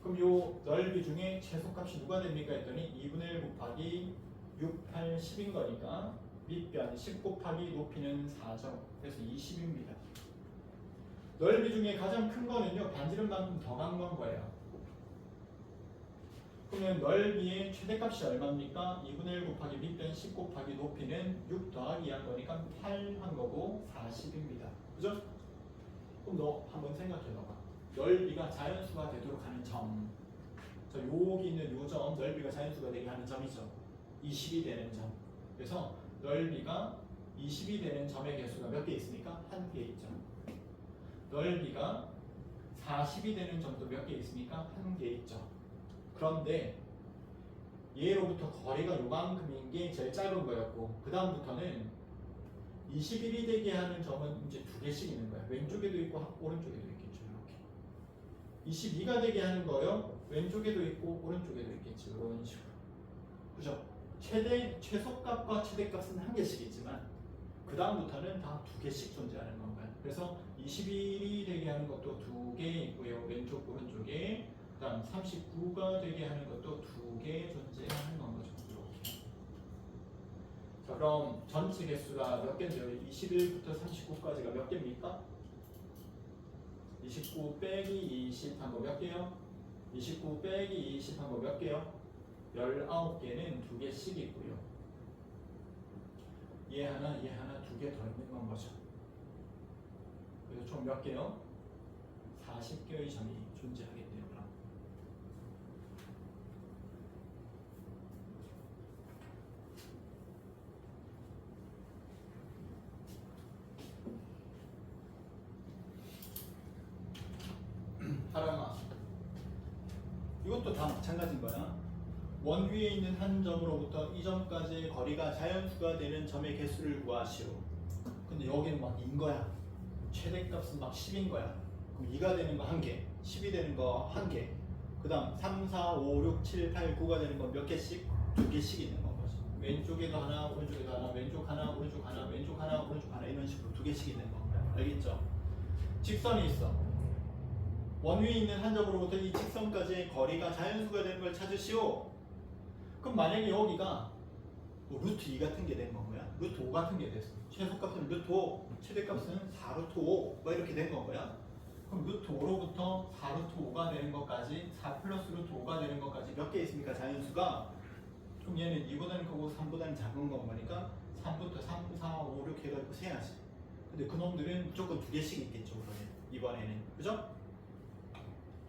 [SPEAKER 1] 그럼 요 넓이 중에 최소값이 누가 됩니까? 했더니 2분의 1 곱하기 6, 8, 10인 거니까 밑변 10 곱하기 높이는 4죠. 그래서 20입니다. 넓이 중에 가장 큰 거는요 반지름만큼 더 간 건 거예요. 그러면 넓이의 최대값이 얼마입니까? 2분의 1 곱하기 밑변 10 곱하기 높이는 6 더하기 한 거니까 8 한 거고 40입니다. 그죠? 그럼 너 한번 생각해봐봐. 넓이가 자연수가 되도록 하는 점. 자, 여기 있는 요 점, 넓이가 자연수가 되게 하는 점이죠. 20이 되는 점. 그래서 넓이가 20이 되는 점의 개수가 몇 개 있습니까? 한 개 있죠. 넓이가 40이 되는 점도 몇 개 있습니까? 한 개 있죠. 그런데 얘로부터 거리가 요만큼인 게 제일 짧은 거였고 그 다음부터는 21이 되게 하는 점은 이제 두 개씩 있는 거야. 왼쪽에도 있고 오른쪽에도 있겠죠. 이렇게 22가 되게 하는 거요. 왼쪽에도 있고 오른쪽에도 있겠죠. 이런 식으로. 그죠? 최소값과 최대값은 한 개씩 있지만 그 다음부터는 다 두 개씩 존재하는 건가요. 그래서 21이 되게 하는 것도 두 개 있고요. 왼쪽 오른쪽에 그 다음 39가 되게 하는 것도 두 개 존재하는 건 거죠. 이렇게. 자 그럼 전체 개수가 몇 개인데요? 21부터 39까지가 몇 개입니까? 29 빼기 20 한 거 몇 개요? 29 빼기 20 한 거 몇 개요? 19개는 두 개씩 있고요. 얘 하나 두 개 더 있는 건 거죠. 그래서 총 몇 개요? 40개의 점이 존재하겠네요. 그럼 이것도 다 마찬가지인 거야. 원 위에 있는 한 점으로부터 이 점까지의 거리가 자연수가 되는 점의 개수를 구하시오. 근데 여기는 막 인 거야. 최대값은 막 10인 거야. 그럼 2가 되는 거 1개, 10이 되는 거 1개. 그 다음 3, 4, 5, 6, 7, 8, 9가 되는 건 몇 개씩? 2개씩 있는 건 거지. 왼쪽에도 하나, 오른쪽에도 하나, 왼쪽 하나, 오른쪽 하나, 왼쪽 하나, 오른쪽 하나 이런 식으로 2개씩 있는 건 거야. 알겠죠? 직선이 있어. 원 위에 있는 한 점으로부터 이 직선까지의 거리가 자연수가 되는 걸 찾으시오. 그럼 만약에 여기가 뭐 루트 2 같은 게 된 거야. 루트 5 같은 게 됐어. 최소값은 루트 5, 최대값은 4루트 5 뭐 이렇게 된 거야. 그럼 루트 5로부터 4루트 5가 되는 것까지 4 플러스 루트 5가 되는 것까지 몇 개 있습니까? 자연수가. 그럼 얘는 2보다는 크고 3보다는 작은 건 거니까 3부터 3, 4, 5, 6 해가지고 세야지. 근데 그놈들은 무조건 2개씩 있겠죠. 그러면 이번에는. 그죠?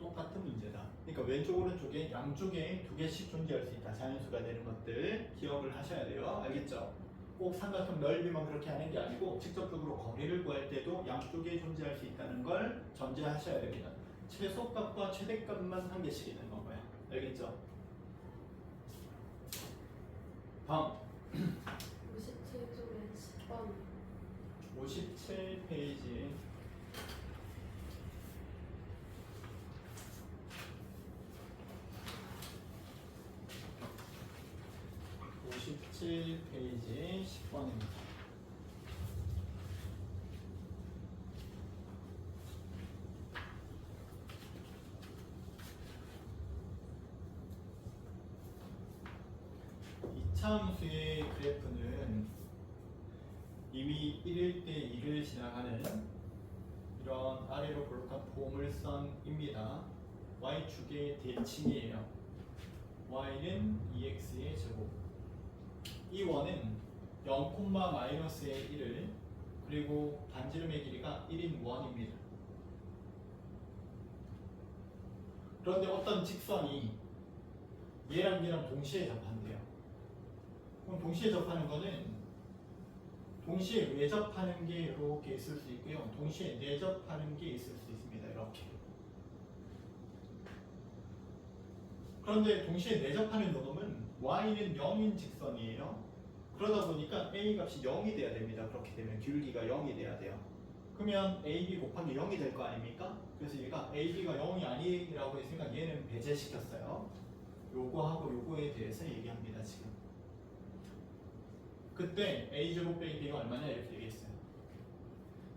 [SPEAKER 1] 똑같은 문제다. 그러니까 왼쪽 오른쪽에 양쪽에 2개씩 존재할 수 있다. 자연수가 되는 것들 기억을 하셔야 돼요. 알겠죠? 꼭 삼각형 넓이만 그렇게 하는 게 아니고 직접적으로 거리를 구할 때도 양쪽에 존재할 수 있다는 걸 전제하셔야 됩니다. 최소값과 최대값만 1개씩 있는 건 거야. 알겠죠? 다음
[SPEAKER 2] 57쪽에 10번
[SPEAKER 1] 57페이지 57페이지 10번입니다. 이차함수의 그래프는 이미 1일 때 2를 지나가는 이런 아래로 볼록한 보물선입니다. y축의 대칭이에요. y는 2x의 제곱. 이 원은 0,-의 1을 그리고 반지름의 길이가 1인 원입니다. 그런데 어떤 직선이 얘랑 얘랑 동시에 접한대요. 그럼 동시에 접하는 거는 동시에 외접하는 게 이렇게 있을 수 있고요. 동시에 내접하는 게 있을 수 있습니다. 이렇게. 그런데 동시에 내접하는 요놈은 y는 0인 직선이에요. 그러다 보니까 a 값이 0이 돼야 됩니다. 그렇게 되면 기울기가 0이 돼야 돼요. 그러면 ab 곱하기 0이 될 거 아닙니까? 그래서 얘가 ab가 0이 아니라고 했으니까 얘는 배제시켰어요. 요거하고 요거에 대해서 얘기합니다. 지금. 그때 a제곱 빼기 b가 얼마냐 이렇게 얘기했어요.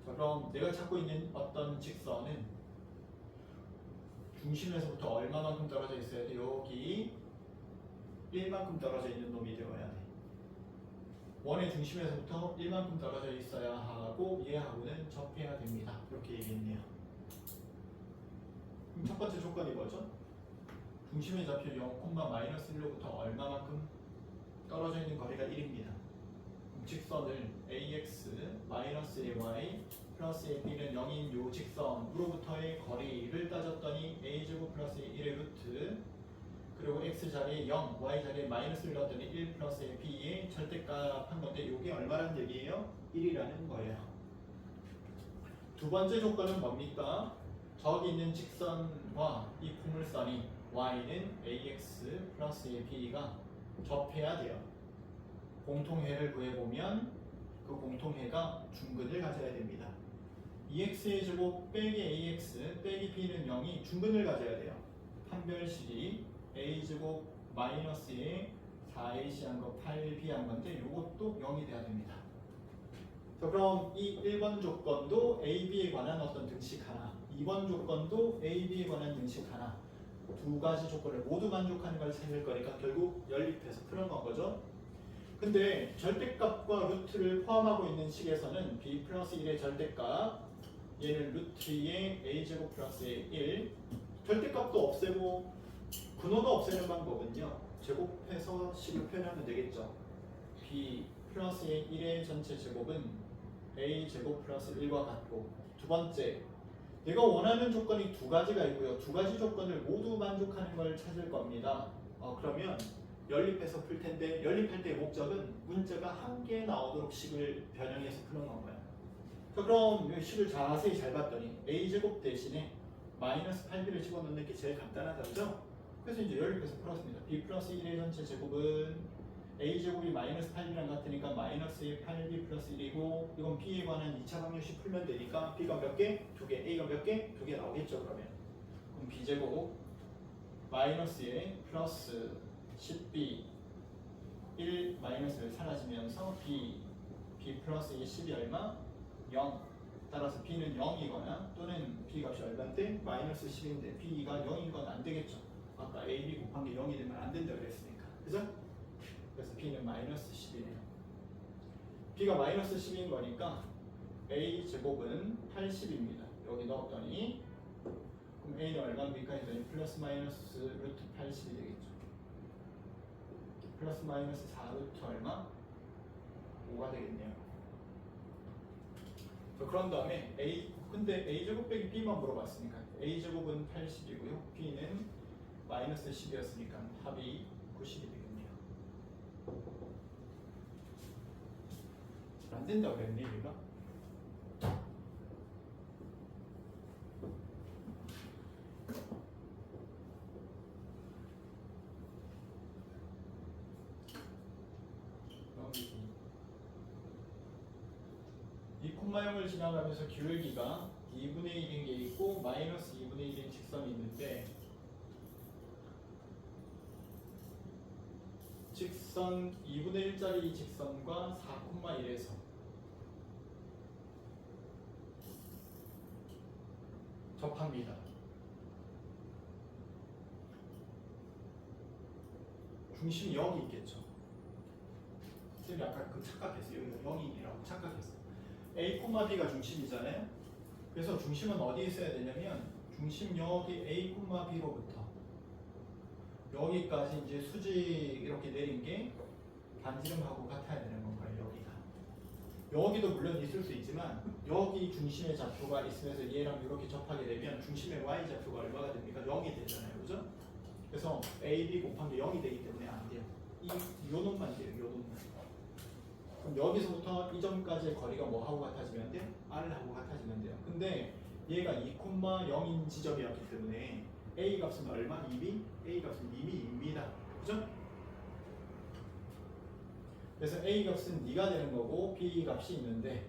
[SPEAKER 1] 자, 그럼 내가 찾고 있는 어떤 직선은 중심에서부터 얼마만큼 떨어져 있어야 돼? 여기 1만큼 떨어져 있는 놈이 되어야 돼. 원의 중심에서부터 1만큼 떨어져 있어야 하고 얘하고는 접해야 됩니다. 이렇게 얘기했네요. 그럼 첫 번째 조건이 뭐죠? 중심의 좌표 0,-1로부터 얼마만큼 떨어져 있는 거리가 1입니다. 직선을 ax -ay 플러스 b는 0인 요 직선으로부터의 거리를 따졌더니 a제곱 플러스 1의 루트 그리고 x 자리에 0, y 자리에 마이너스를 넣었더니 1 플러스 b의 절대값 한 건데 이게 얼마라는 얘기예요? 1이라는 거예요. 두 번째 조건은 뭡니까? 저기 있는 직선과 이 포물선이 y는 ax 플러스 b가 접해야 돼요. 공통해를 구해보면 그 공통해가 중근을 가져야 됩니다. 2x의 제곱 빼기 ax 빼기 b는 0이 중근을 가져야 돼요. 판별식이 a제곱 마이너스에 4ac 한 거 8b 한 건데 이것도 0이 돼야 됩니다. 자, 그럼 이 1번 조건도 ab에 관한 어떤 등식 하나 2번 조건도 ab에 관한 등식 하나 두 가지 조건을 모두 만족하는 걸 찾을 거니까 결국 연립해서 풀은 건 거죠. 근데 절대값과 루트를 포함하고 있는 식에서는 b 플러스 1의 절대값 얘는 루트 2의 a제곱 플러스 1 절대값도 없애고 근호도 없애는 방법은요 제곱해서 식을 표현하면 되겠죠. b 플러스 1의 전체 제곱은 a제곱 플러스 1과 같고 두 번째 내가 원하는 조건이 두 가지가 있고요. 두 가지 조건을 모두 만족하는 걸 찾을 겁니다. 그러면 연립해서 풀 텐데 연립할 때의 목적은 문제가 한 개 나오도록 식을 변형해서 푸는 건가요? 자, 그럼 이 식을 자세히 잘 봤더니 a제곱 대신에 마이너스 8b를 집어넣는 게 제일 간단하다. 그죠? 그래서 그래서 이제 연립해서 풀었습니다. b 플러스 1의 전체 제곱은 a 제곱이 마이너스 8이랑 같으니까 마이너스 8b 플러스 1이고 이건 b에 관한 2차 방정식 풀면 되니까 b가 몇 개? 2개. a가 몇 개? 2개 나오겠죠 그러면. 그럼 b 제곱 마이너스에 플러스 10b 1 마이너스를 사라지면서 b 플러스 10이 얼마? 0. 따라서 b는 0이거나 또는 b 값이 얼마인데? 마이너스 10인데 b가 0인 건 안 되겠죠. 아까 a, b 곱한 게 0이 되면 안 된다 그랬으니까. 그죠? 그래서 b는 마이너스 10이네요. b가 마이너스 10인 거니까 a 제곱은 80입니다. 여기 넣었더니 그럼 a는 얼마입니까? 했더니 플러스 마이너스 루트 80이 되겠죠. 플러스 마이너스 4 루트 얼마? 5가 되겠네요. 자, 그런 다음에 근데 a제곱 빼기 b만 물어봤으니까 a제곱은 80이고요. b는 마이너스 10이었으니까 합이 90이 되겠네요. 안 된다고 그랬네 얘가. 이 콤마형을 지나가면서 기울기가 2분의 1인 게 있고 마이너스 2분의 1인 직선이 있는데 직선 2분의 1짜리 직선과 4,1에서 접합니다. 중심이 여기 있겠죠. 쌤이 아까 착각했어요. 여기가 0이라고 착각했어요. A, B가 중심이잖아요. 그래서 중심은 어디에 있어야 되냐면 중심 여기 A, B로부터 여기까지 이제 수직 이렇게 내린 게 반지름하고 같아야 되는 건가요? 여기도 물론 있을 수 있지만 여기 중심의 좌표가 있으면서 얘랑 이렇게 접하게 되면 중심의 y 좌표가 얼마가 됩니까? 0이 되잖아요, 그죠? 그래서 a, b 곱한 게 0이 되기 때문에 안 돼요. 요 놈만 돼요, 요 놈만. 그럼 여기서부터 이 점까지의 거리가 뭐하고 같아지면 돼? r하고 같아지면 돼요. 근데 얘가 2,0인 지점이었기 때문에 a 값은 얼마? 2b? a 값은 이미 2입니다. 그죠? 그래서 a 값은 2가 되는 거고 b 값이 있는데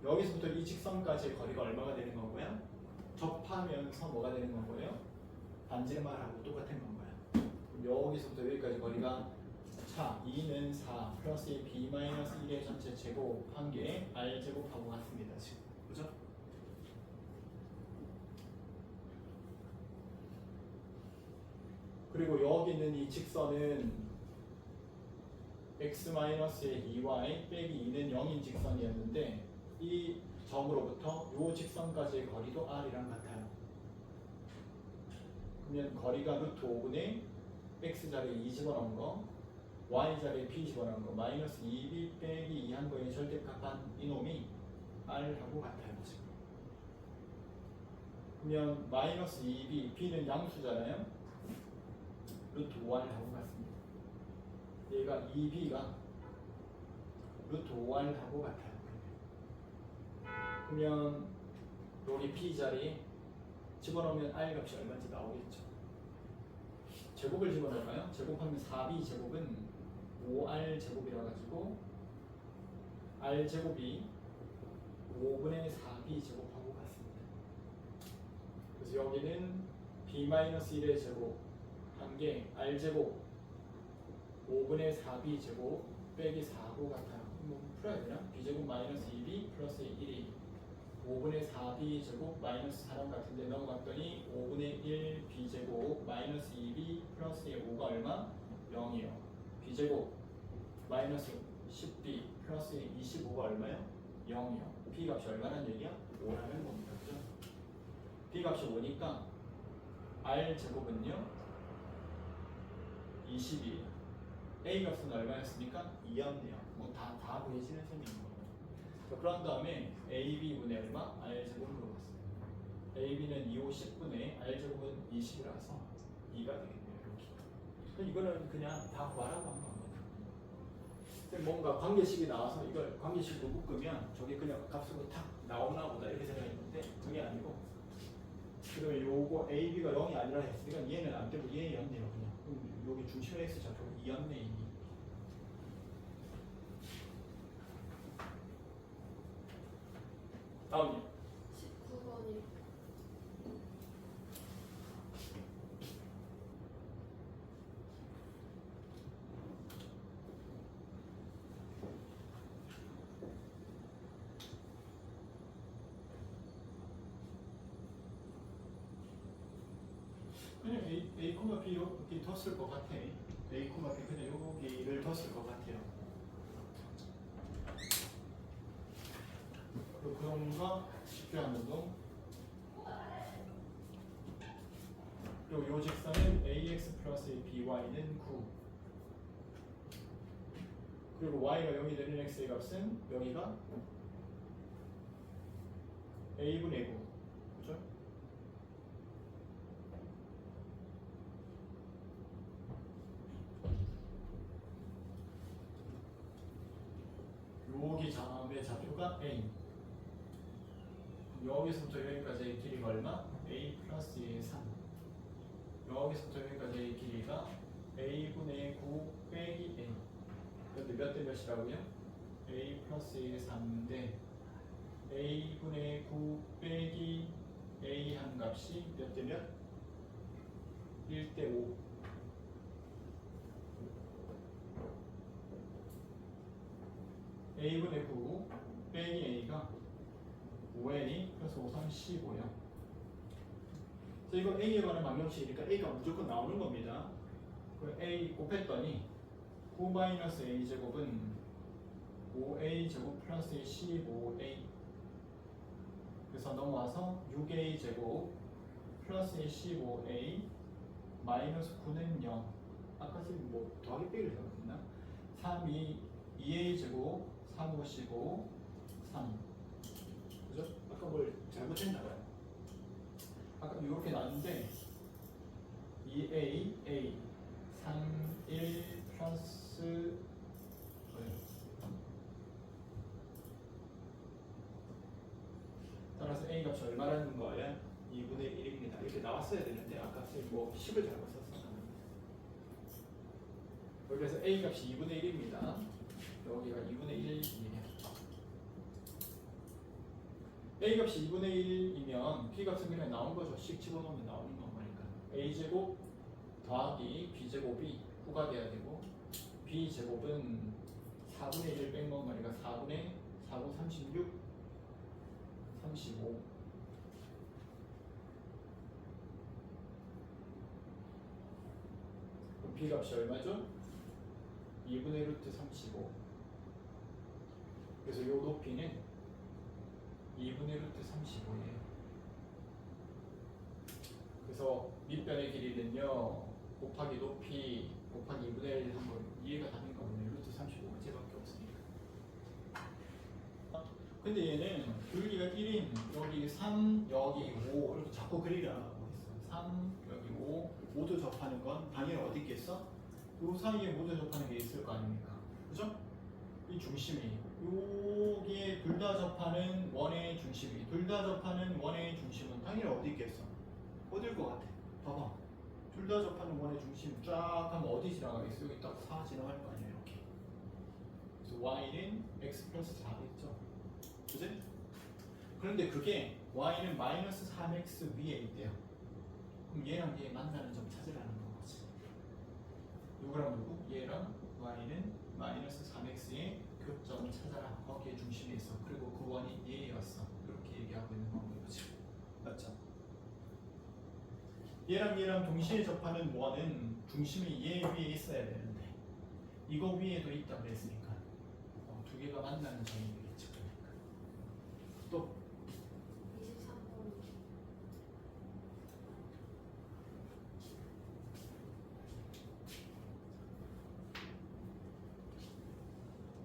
[SPEAKER 1] 여기서부터 이 직선까지의 거리가 얼마가 되는 거고요? 접하면서 뭐가 되는 거고요? 반지름하고 똑같은 건가요? 그럼 여기서부터 여기까지 거리가 차 2는 4 플러스 b 마이너스 1의 전체 제곱한 게 r 제곱하고 같습니다. 지금 그죠? 그리고 여기 있는 이 직선은 x-의 2y 빼기 2는 0인 직선이었는데 이 점으로부터 이 직선까지의 거리도 r이랑 같아요. 그러면 거리가 루트 5분의 x자리에 2 집어넣은 거 y자리에 p 집어넣은 거 마이너스 2b 빼기 2 한 거에 절대값한 이놈이 r하고 같아요. 지금. 그러면 마이너스 2b, b는 양수잖아요. 루트 5r하고 같습니다. 얘가 2b가 루트 5r하고 같아요. 그러면 여기 p 자리에 집어넣으면 r 값이 얼마인지 나오겠죠. 제곱을 집어넣을까요? 제곱하면 4b 제곱은 5r 제곱이라 가지고 r 제곱이 5분의 4b 제곱하고 같습니다. 그래서 여기는 b-1의 제곱 한 게 r 제곱 5분의 4b 제곱 빼기 4하고 같아요. 뭐 풀어야 되나? b제곱 마이너스 2b 플러스 1이 5분의 4b 제곱 마이너스 4랑 같은데 넘어갔더니 5분의 1 b제곱 마이너스 2b 플러스 5가 얼마? 0이요. b제곱 마이너스 10b 플러스 25가 얼마요? 0이요. b 값이 얼마란 얘기야? 5라는 겁니다. 그죠? b 값이 5니까 r 제곱은요? 20이에요. A 값은 얼마였습니까? 2였네요. 뭐 다 보이시는 셈인 거예요. 그런 다음에 AB분의 얼마? R제곱 물어봤어요. AB는 2, 5, 10분의 R제곱은 20이라서 2가 되겠네요. 이렇게. 이거는 그냥 다 구하라고 한 겁니다. 뭔가 관계식이 나와서 이걸 관계식으로 묶으면 저게 그냥 값으로 탁 나오나 보다 이렇게 생각했는데 그게 아니고 그리고 요거 A, B가 0이 아니라 했으니까 얘는 안 되고 얘였네요 그냥. 그럼 여기 중심의 X 좌표가 2였네 이미. 다음이요.
[SPEAKER 2] 19번이
[SPEAKER 1] 그냥 A, B 여기 뒀을 것 같아. A, B 그냥 여기를 뒀을 것 같아요. 그런가 쉽게 하면 도 그리고 요 직선은 ax 플러스 by는 9 그리고 y가 0이 되는 x의 값은 여기가 a분의 9 그죠? 여기 점의 좌표가 a 여기서부터 여기까지의 길이가 얼마? a 플러스 3 여기서부터 여기까지의 길이가 a분의 9 빼기 a 근데 몇 대 몇이라고요? a 플러스 3대 a분의 9 빼기 a 한 값이 몇 대 몇? 1대 5 a분의 9 빼기 a가 5a 플러스 5, 3, 15요. 그래서 이거 a에 관한 방정식이니까 a가 무조건 나오는 겁니다. 그 a 곱했더니 9 마이너스 a 제곱은 5a 제곱 플러스 15a 그래서 넘어와서 6a 제곱 플러스 15a 마이너스 9는 0 아까 지금 뭐 더하기 빼기를 잘못했나? 3, 2a 제곱 3, 5, 15 3 그죠? 아까 뭘 잘못했나봐요. 아까 이렇게 나왔는데 2a, a 3, 1 플러스 따라서 a 값이 얼마라는 거예요? 2분의 1입니다. 이렇게 나왔어야 되는데 아까 뭐 10을 잘못 썼어. 그래서 a 값이 2분의 1입니다. 여기가 2분의 1이에요. a 값이 2분의 1이면 b 값은 그냥 나온 거죠. 씩 집어넣으면 나오는 거니까 a 제곱 더하기 b 제곱이 9가 돼야 되고 b 제곱은 4분의 1을 뺀 거니까 4분의 4, 9, 36 35 그럼 b 값이 얼마죠? 2분의 루트 35 그래서 이 높이는 2분의 루트 35예요. 그래서 밑변의 길이는요 곱하기 높이 곱하기 2분의 1 한번 이해가 가는가 보네요. 루트 35가 쟤밖에 없으니까. 근데 얘는 길이가 1인 여기 3 여기 5 이렇게 자꾸 그리라고 했어요. 3 여기 5 모두 접하는 건 당연히 어디 있겠어? 요 사이에 모두 접하는 게 있을 거 아닙니까? 그죠? 이 중심이 여기에 둘 다 접하는 원의 중심이 둘 다 접하는 원의 중심은 당연히 어디 있겠어? 어딜 것 같아? 봐봐 둘 다 접하는 원의 중심 쫙 하면 어디 지나가겠어? 여기 딱 4 지나갈 거 아니야 이렇게. 그래서 y는 x 플러스 4겠죠? 그지? 그런데 그게 y는 마이너스 3x 위에 있대요. 그럼 얘랑 얘 만나는 점 찾으라는 거지. 누구랑 누구? 얘랑 y는 마이너스 3x의 교점을 찾아라. 거기에 중심이 있어. 그리고 그 원이 얘였어. 이렇게 얘기하고 있는 거지. 맞죠? 얘랑 동시에 접하는 원은 중심이 얘 위에 있어야 되는데 이거 위에도 있다고 했으니까 두 개가 만나는 점이 되겠죠. 그러니까. 또
[SPEAKER 2] 23번이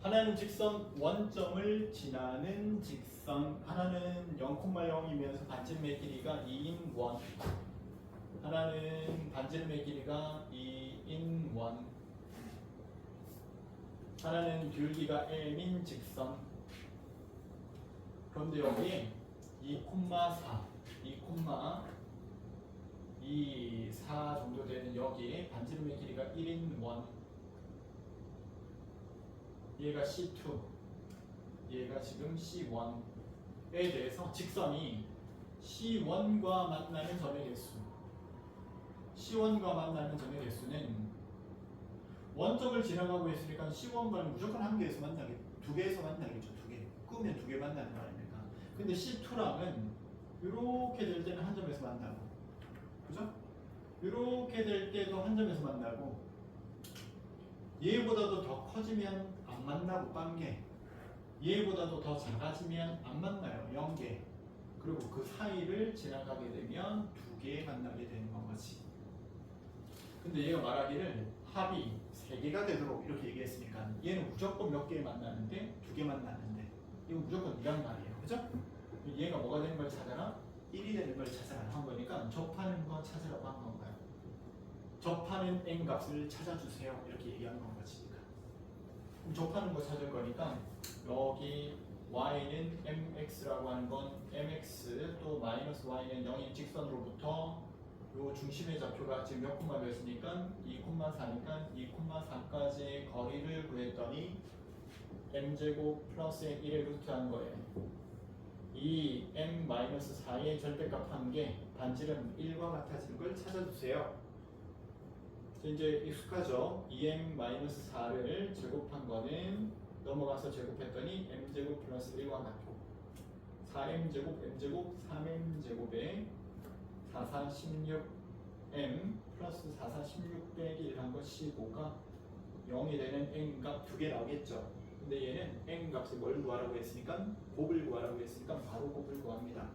[SPEAKER 1] 하나는 직선 원점을 지나는 직선 하나는 0,0이면서 반지름의 길이가 2인 원 하나는 반지름의 길이가 2인 원 하나는 길기가 M인 직선 그런데 여기 2,4 2, 2, 4 정도 되는 여기에 반지름의 길이가 1인 1, 얘가 C2, 얘가 지금 C1에 대해서 직선이 C1과 만나는 점의 개수, C1과 만나는 점의 개수는 원점을 지나가고 있으니까 C1과는 무조건 한 개에서 만나겠죠. 두 개에서 만나겠죠. 두 개. 꾸면 두 개 만나는 거 아닙니까? 근데 C2랑은 이렇게 될 때는 한 점에서 만나고, 그죠? 이렇게 될 때도 한 점에서 만나고, 얘보다도 더 커지면 안 만나고 빵개, 얘보다도 더 작아지면 안 만나요. 0개. 그리고 그 사이를 지나가게 되면 두 개 만나게 되는 건 거지. 근데 얘가 말하기를 합이 3개가 되도록 이렇게 얘기했으니까 얘는 무조건 몇 개 만나는데 2개 만나는데 이거 무조건 이란 말이에요. 그죠? 얘가 뭐가 되는 걸 찾아라? 1이 되는 걸 찾아라 한 거니까 접하는 거 찾으라고 한 건가요? 접하는 n 값을 찾아주세요. 이렇게 얘기한 건 거지. 그럼 접하는 거 찾을 거니까 여기 y는 mx라고 하는 건 mx 또 마이너스 y는 0인 직선으로부터 요 중심의 좌표가 지금 몇 콤마 몇이니까 2,4니까 2,4까지의 거리를 구했더니 m제곱 플러스 1의 루트 한 거예요. 이 m-4의 절대값 한 개 반지름 1과 같아지는 걸 찾아주세요. 이제 익숙하죠? 2m-4를 제곱한 거는 넘어가서 제곱했더니 m제곱 플러스 1과 같고 4m제곱 m제곱 3m제곱에 4, 4, 16m 플러스 4, 4, 16 빼기 1 한 거 15가 0이 되는 n값 두 개 나오겠죠. 근데 얘는 n값을 뭘 구하라고 했으니까 곱을 구하라고 했으니까 바로 곱을 구합니다.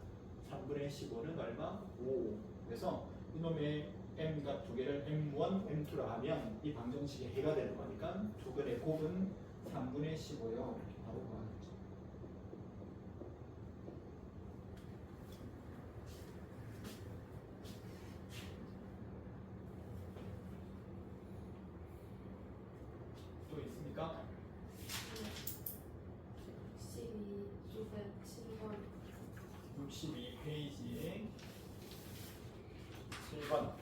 [SPEAKER 1] 3분의 15는 얼마? 5. 그래서 이놈의 m값 두 개를 m1, m2로 하면 이 방정식의 해가 되는 거니까 두 근의 곱은 3분의 15요. 이렇게 바로 구하겠죠. 또 있습니까? 62페이지에 7번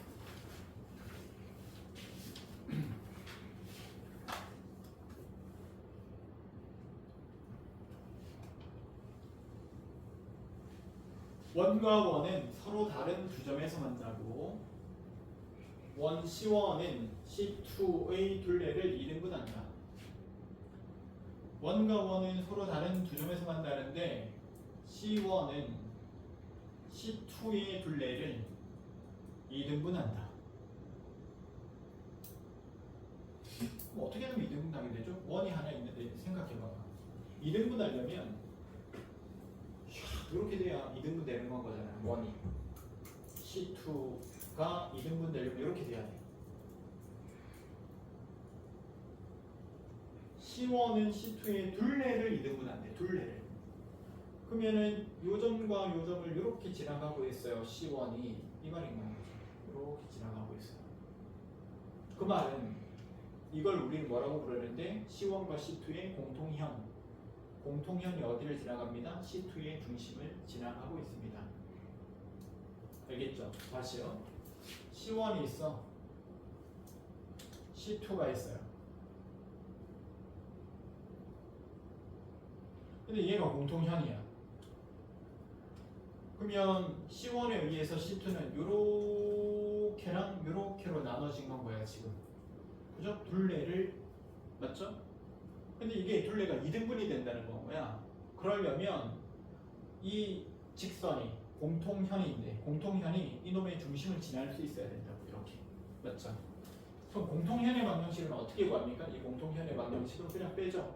[SPEAKER 1] 원과 원은 서로 다른 두 점에서 만나고 원 C1은 C2의 둘레를 2등분한다. 원과 원은 서로 다른 두 점에서 만나는데 C1은 C2의 둘레를 2등분한다. 뭐 어떻게 하면 2등분하게 되죠? 원이 하나 있는데 생각해봐. 2등분 하려면 이렇게 돼야 2등분 되는 건 거잖아요. 원이 C2가 2등분 되려면 이렇게 돼야 돼. C1은 C2의 둘레를 2등분한대. 둘레를. 그러면은 요 점과 요 점을 이렇게 지나가고 있어요. C1이 이 말인 거죠. 이렇게 지나가고 있어요. 그 말은 이걸 우리는 뭐라고 부르는데 C1과 C2의 공통현이 어디를 지나갑니다? C2의 중심을 지나가고 있습니다. 알겠죠? 다시요. C1이 있어. C2가 있어요. 근데 얘가 공통현이야. 그러면 C1에 의해서 C2는 요렇게랑 요렇게로 나눠진 건 거야 지금. 그죠? 둘레를 맞죠? 근데 이게 둘레가 2등분이 된다는 건 거야. 그러려면 이 직선이 공통현인데 공통현이 이놈의 중심을 지날 수 있어야 된다고. 이렇게 맞죠? 그럼 공통현의 방정식은 어떻게 구합니까? 이 공통현의 방정식은 그냥 빼죠.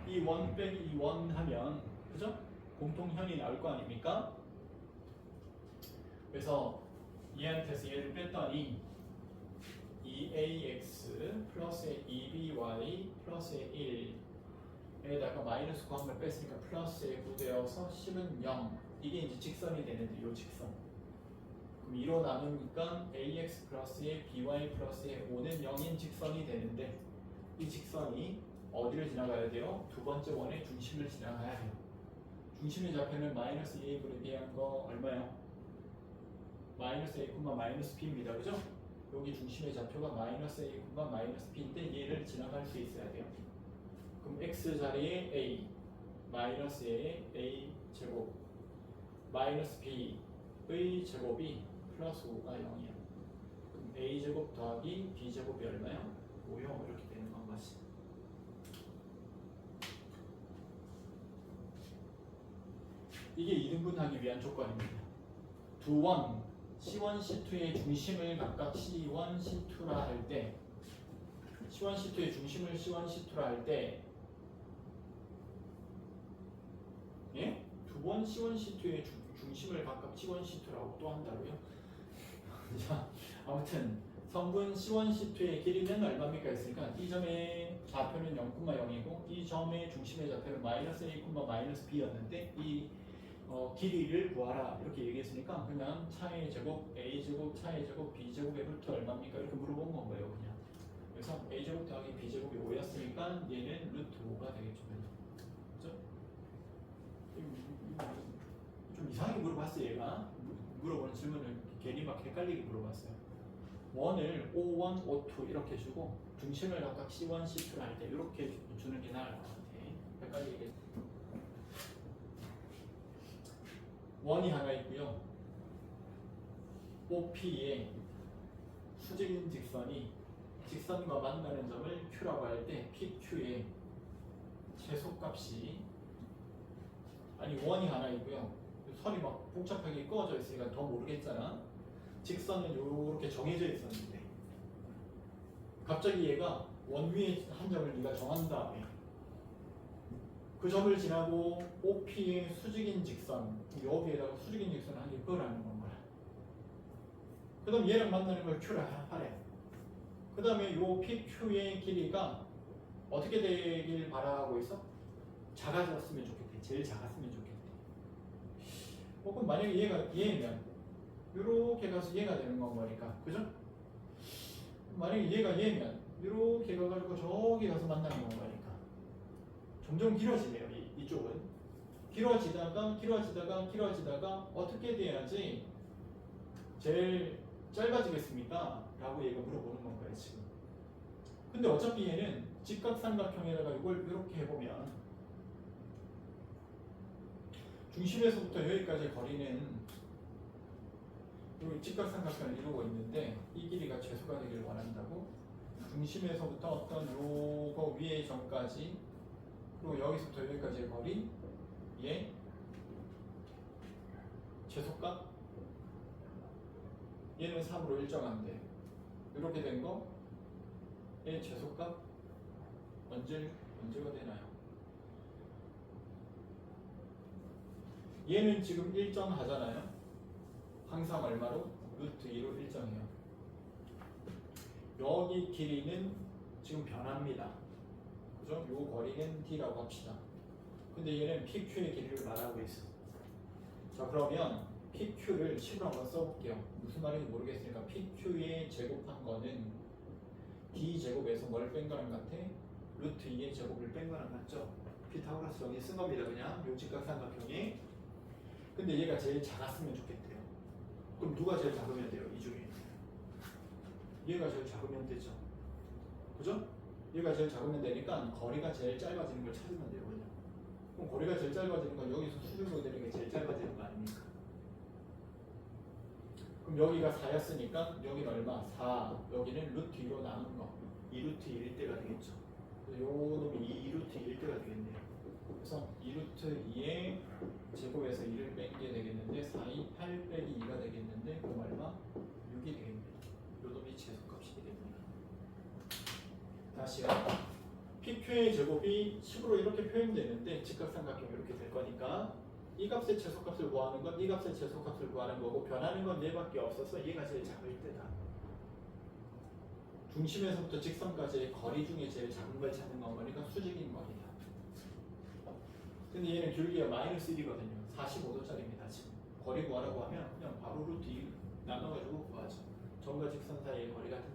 [SPEAKER 1] 이 원 빼기 이 원 하면 그죠? 공통현이 나올 거 아닙니까? 그래서 얘한테서 얘를 뺐더니 2ax 플러스 2by 플러스 1에다가 마이너스 9을 뺐으니까 플러스에 9 되어서 10은 0. 이게 이제 직선이 되는데 요 직선. 그럼 2로 나누니까 ax 플러스에 by 플러스에 5는 0인 직선이 되는데 이 직선이 어디를 지나가야 돼요? 두 번째 원의 중심을 지나가야 돼요. 중심의 좌표는 마이너스 2a분에 비한 거 얼마요? 마이너스 a, 마이너스 b입니다. 그죠? 여기 중심의 좌표가 마이너스 a, 마이너스 b인데 얘를 지나갈 수 있어야 돼요. 그럼 x 자리에 a, 마이너스 a 제곱, 마이너스 b의 제곱이 플러스 5가 0이야. 그럼 a 제곱 더하기 b 제곱이 얼마야? 5요. 이렇게 되는 건 것이. 이게 2등분하기 위한 조건입니다. 두 원 C1, C2의 중심을 각각 C1, C2라 할 때, C1, C2의 중심을 C1, C2라 할 때, 예? 두 번 C1, C2의 중심을 각각 C1, C2라고 또 한다고요? 자, 아무튼 성분 C1, C2의 길이는 얼마입니까? 했으니까 이 점의 좌표는 0,0이고 이 점의 중심의 좌표는 마이너스 A, 마이너스 B였는데 이 길이를 구하라 이렇게 얘기했으니까 그냥 차의 제곱, A 제곱, 차의 제곱, B 제곱의 루트 얼마입니까? 이렇게 물어본 건 거예요 그냥. 그래서 A 제곱 더하기 B 제곱이 5였으니까 얘는 루트 5가 되겠죠. 그죠? 좀 이상하게 물어봤어요 얘가. 물어보는 질문을 괜히 막 헷갈리게 물어봤어요. 원을 O1, O2 이렇게 주고 중심을 각각 C1, C2 할 때 이렇게 주는 게 나을 것 같아. 헷갈리게. 원이 하나 있고요. OP에 수직인 직선이 직선과 만나는 점을 Q라고 할 때 PQ의 최소값이 아니 원이 하나 있고요. 선이 막 복잡하게 꺼져 있으니까 더 모르겠잖아. 직선은 이렇게 정해져 있었는데 갑자기 얘가 원 위에 한 점을 네가 정한 다음에 그 점을 지나고 OP의 수직인 직선 여기에다가 수직인 직선을 한 개 그으라는 건 거야. 그 다음 얘랑 만나는 걸 Q라 하래. 그 다음에 요 PQ의 길이가 어떻게 되길 바라고 있어? 작아졌으면 좋겠대. 제일 작았으면 좋겠대. 그럼 만약에 얘면 이렇게 가서 얘가 되는 건 거니까, 그죠? 만약에 얘가 얘면 이렇게 가가지고 저기 가서 만나는 건 거니까 점점 길어지네요. 이쪽은 길어지다가 어떻게 돼야지 제일 짧아지겠습니까? 라고 얘가 물어보는 건 거예요 지금. 근데 어차피 얘는 직각삼각형에다가 이걸 이렇게 해보면 중심에서부터 여기까지 거리는 이 직각삼각형을 이루고 있는데 이 길이가 최소가 되길 원한다고 중심에서부터 어떤 요거 위의 점까지 그리고 여기서부터 여기까지의 거리 얘 최소값 얘는 3으로 일정한데 이렇게 된 거 얘 최소값 언제가 되나요? 얘는 지금 일정하잖아요. 항상 얼마로? 루트 2로 일정해요. 여기 길이는 지금 변합니다. 그죠? 요 거리는 D라고 합시다. 근데 얘는 PQ의 길이를 말하고 있어. 자 그러면 PQ를 식으로 한번 써볼게요. 무슨 말인지 모르겠으니까 PQ의 제곱한 거는 D제곱에서 뭘 뺀 거랑 같아? 루트 2의 제곱을 뺀 거랑 같죠? 피타고라스 정리 쓴 겁니다. 그냥 요 직각삼각형이. 근데 얘가 제일 작았으면 좋겠대요. 그럼 누가 제일 작으면 돼요? 이 중에 얘가 제일 작으면 되죠. 그죠? 얘가 제일 작으면 되니까 거리가 제일 짧아지는 걸 찾으면 돼요. 그냥. 그럼 거리가 제일 짧아지는 건 여기서 수직으로 되는 게 제일 짧아지는 거 아닙니까? 그럼 여기가 4였으니까 여기는 얼마? 4. 여기는 루트 2로 나눈 거. 2루트 1일 때가 되겠죠. 요 놈이 2루트 1일 때가 되겠네요. 그래서 2루트 2의 제곱에서 2를 뺀 게 되겠는데 4, 2, 8 빼기 2가 되겠는데 그럼 얼마? 6이 되겠네요. 요 놈이 최소값이 되겠네요. 다시요. PQ의 제곱이 식으로 이렇게 표현되는데 직각삼각형 이렇게 될 거니까 이 값의 최소값을 구하는 건 이 값의 최소값을 구하는 거고 변하는 건 얘밖에 없어서 얘가 제일 작을 때다. 중심에서부터 직선까지의 거리 중에 제일 작은 걸 찾는 건 거니까 수직인 거리다. 근데 얘는 길이가 마이너스 1이거든요. 45도짜리입니다. 지금 거리 구하라고 하면 그냥 바로 루트 2 나눠가지고 구하죠. 점과 직선 사이의 거리 같은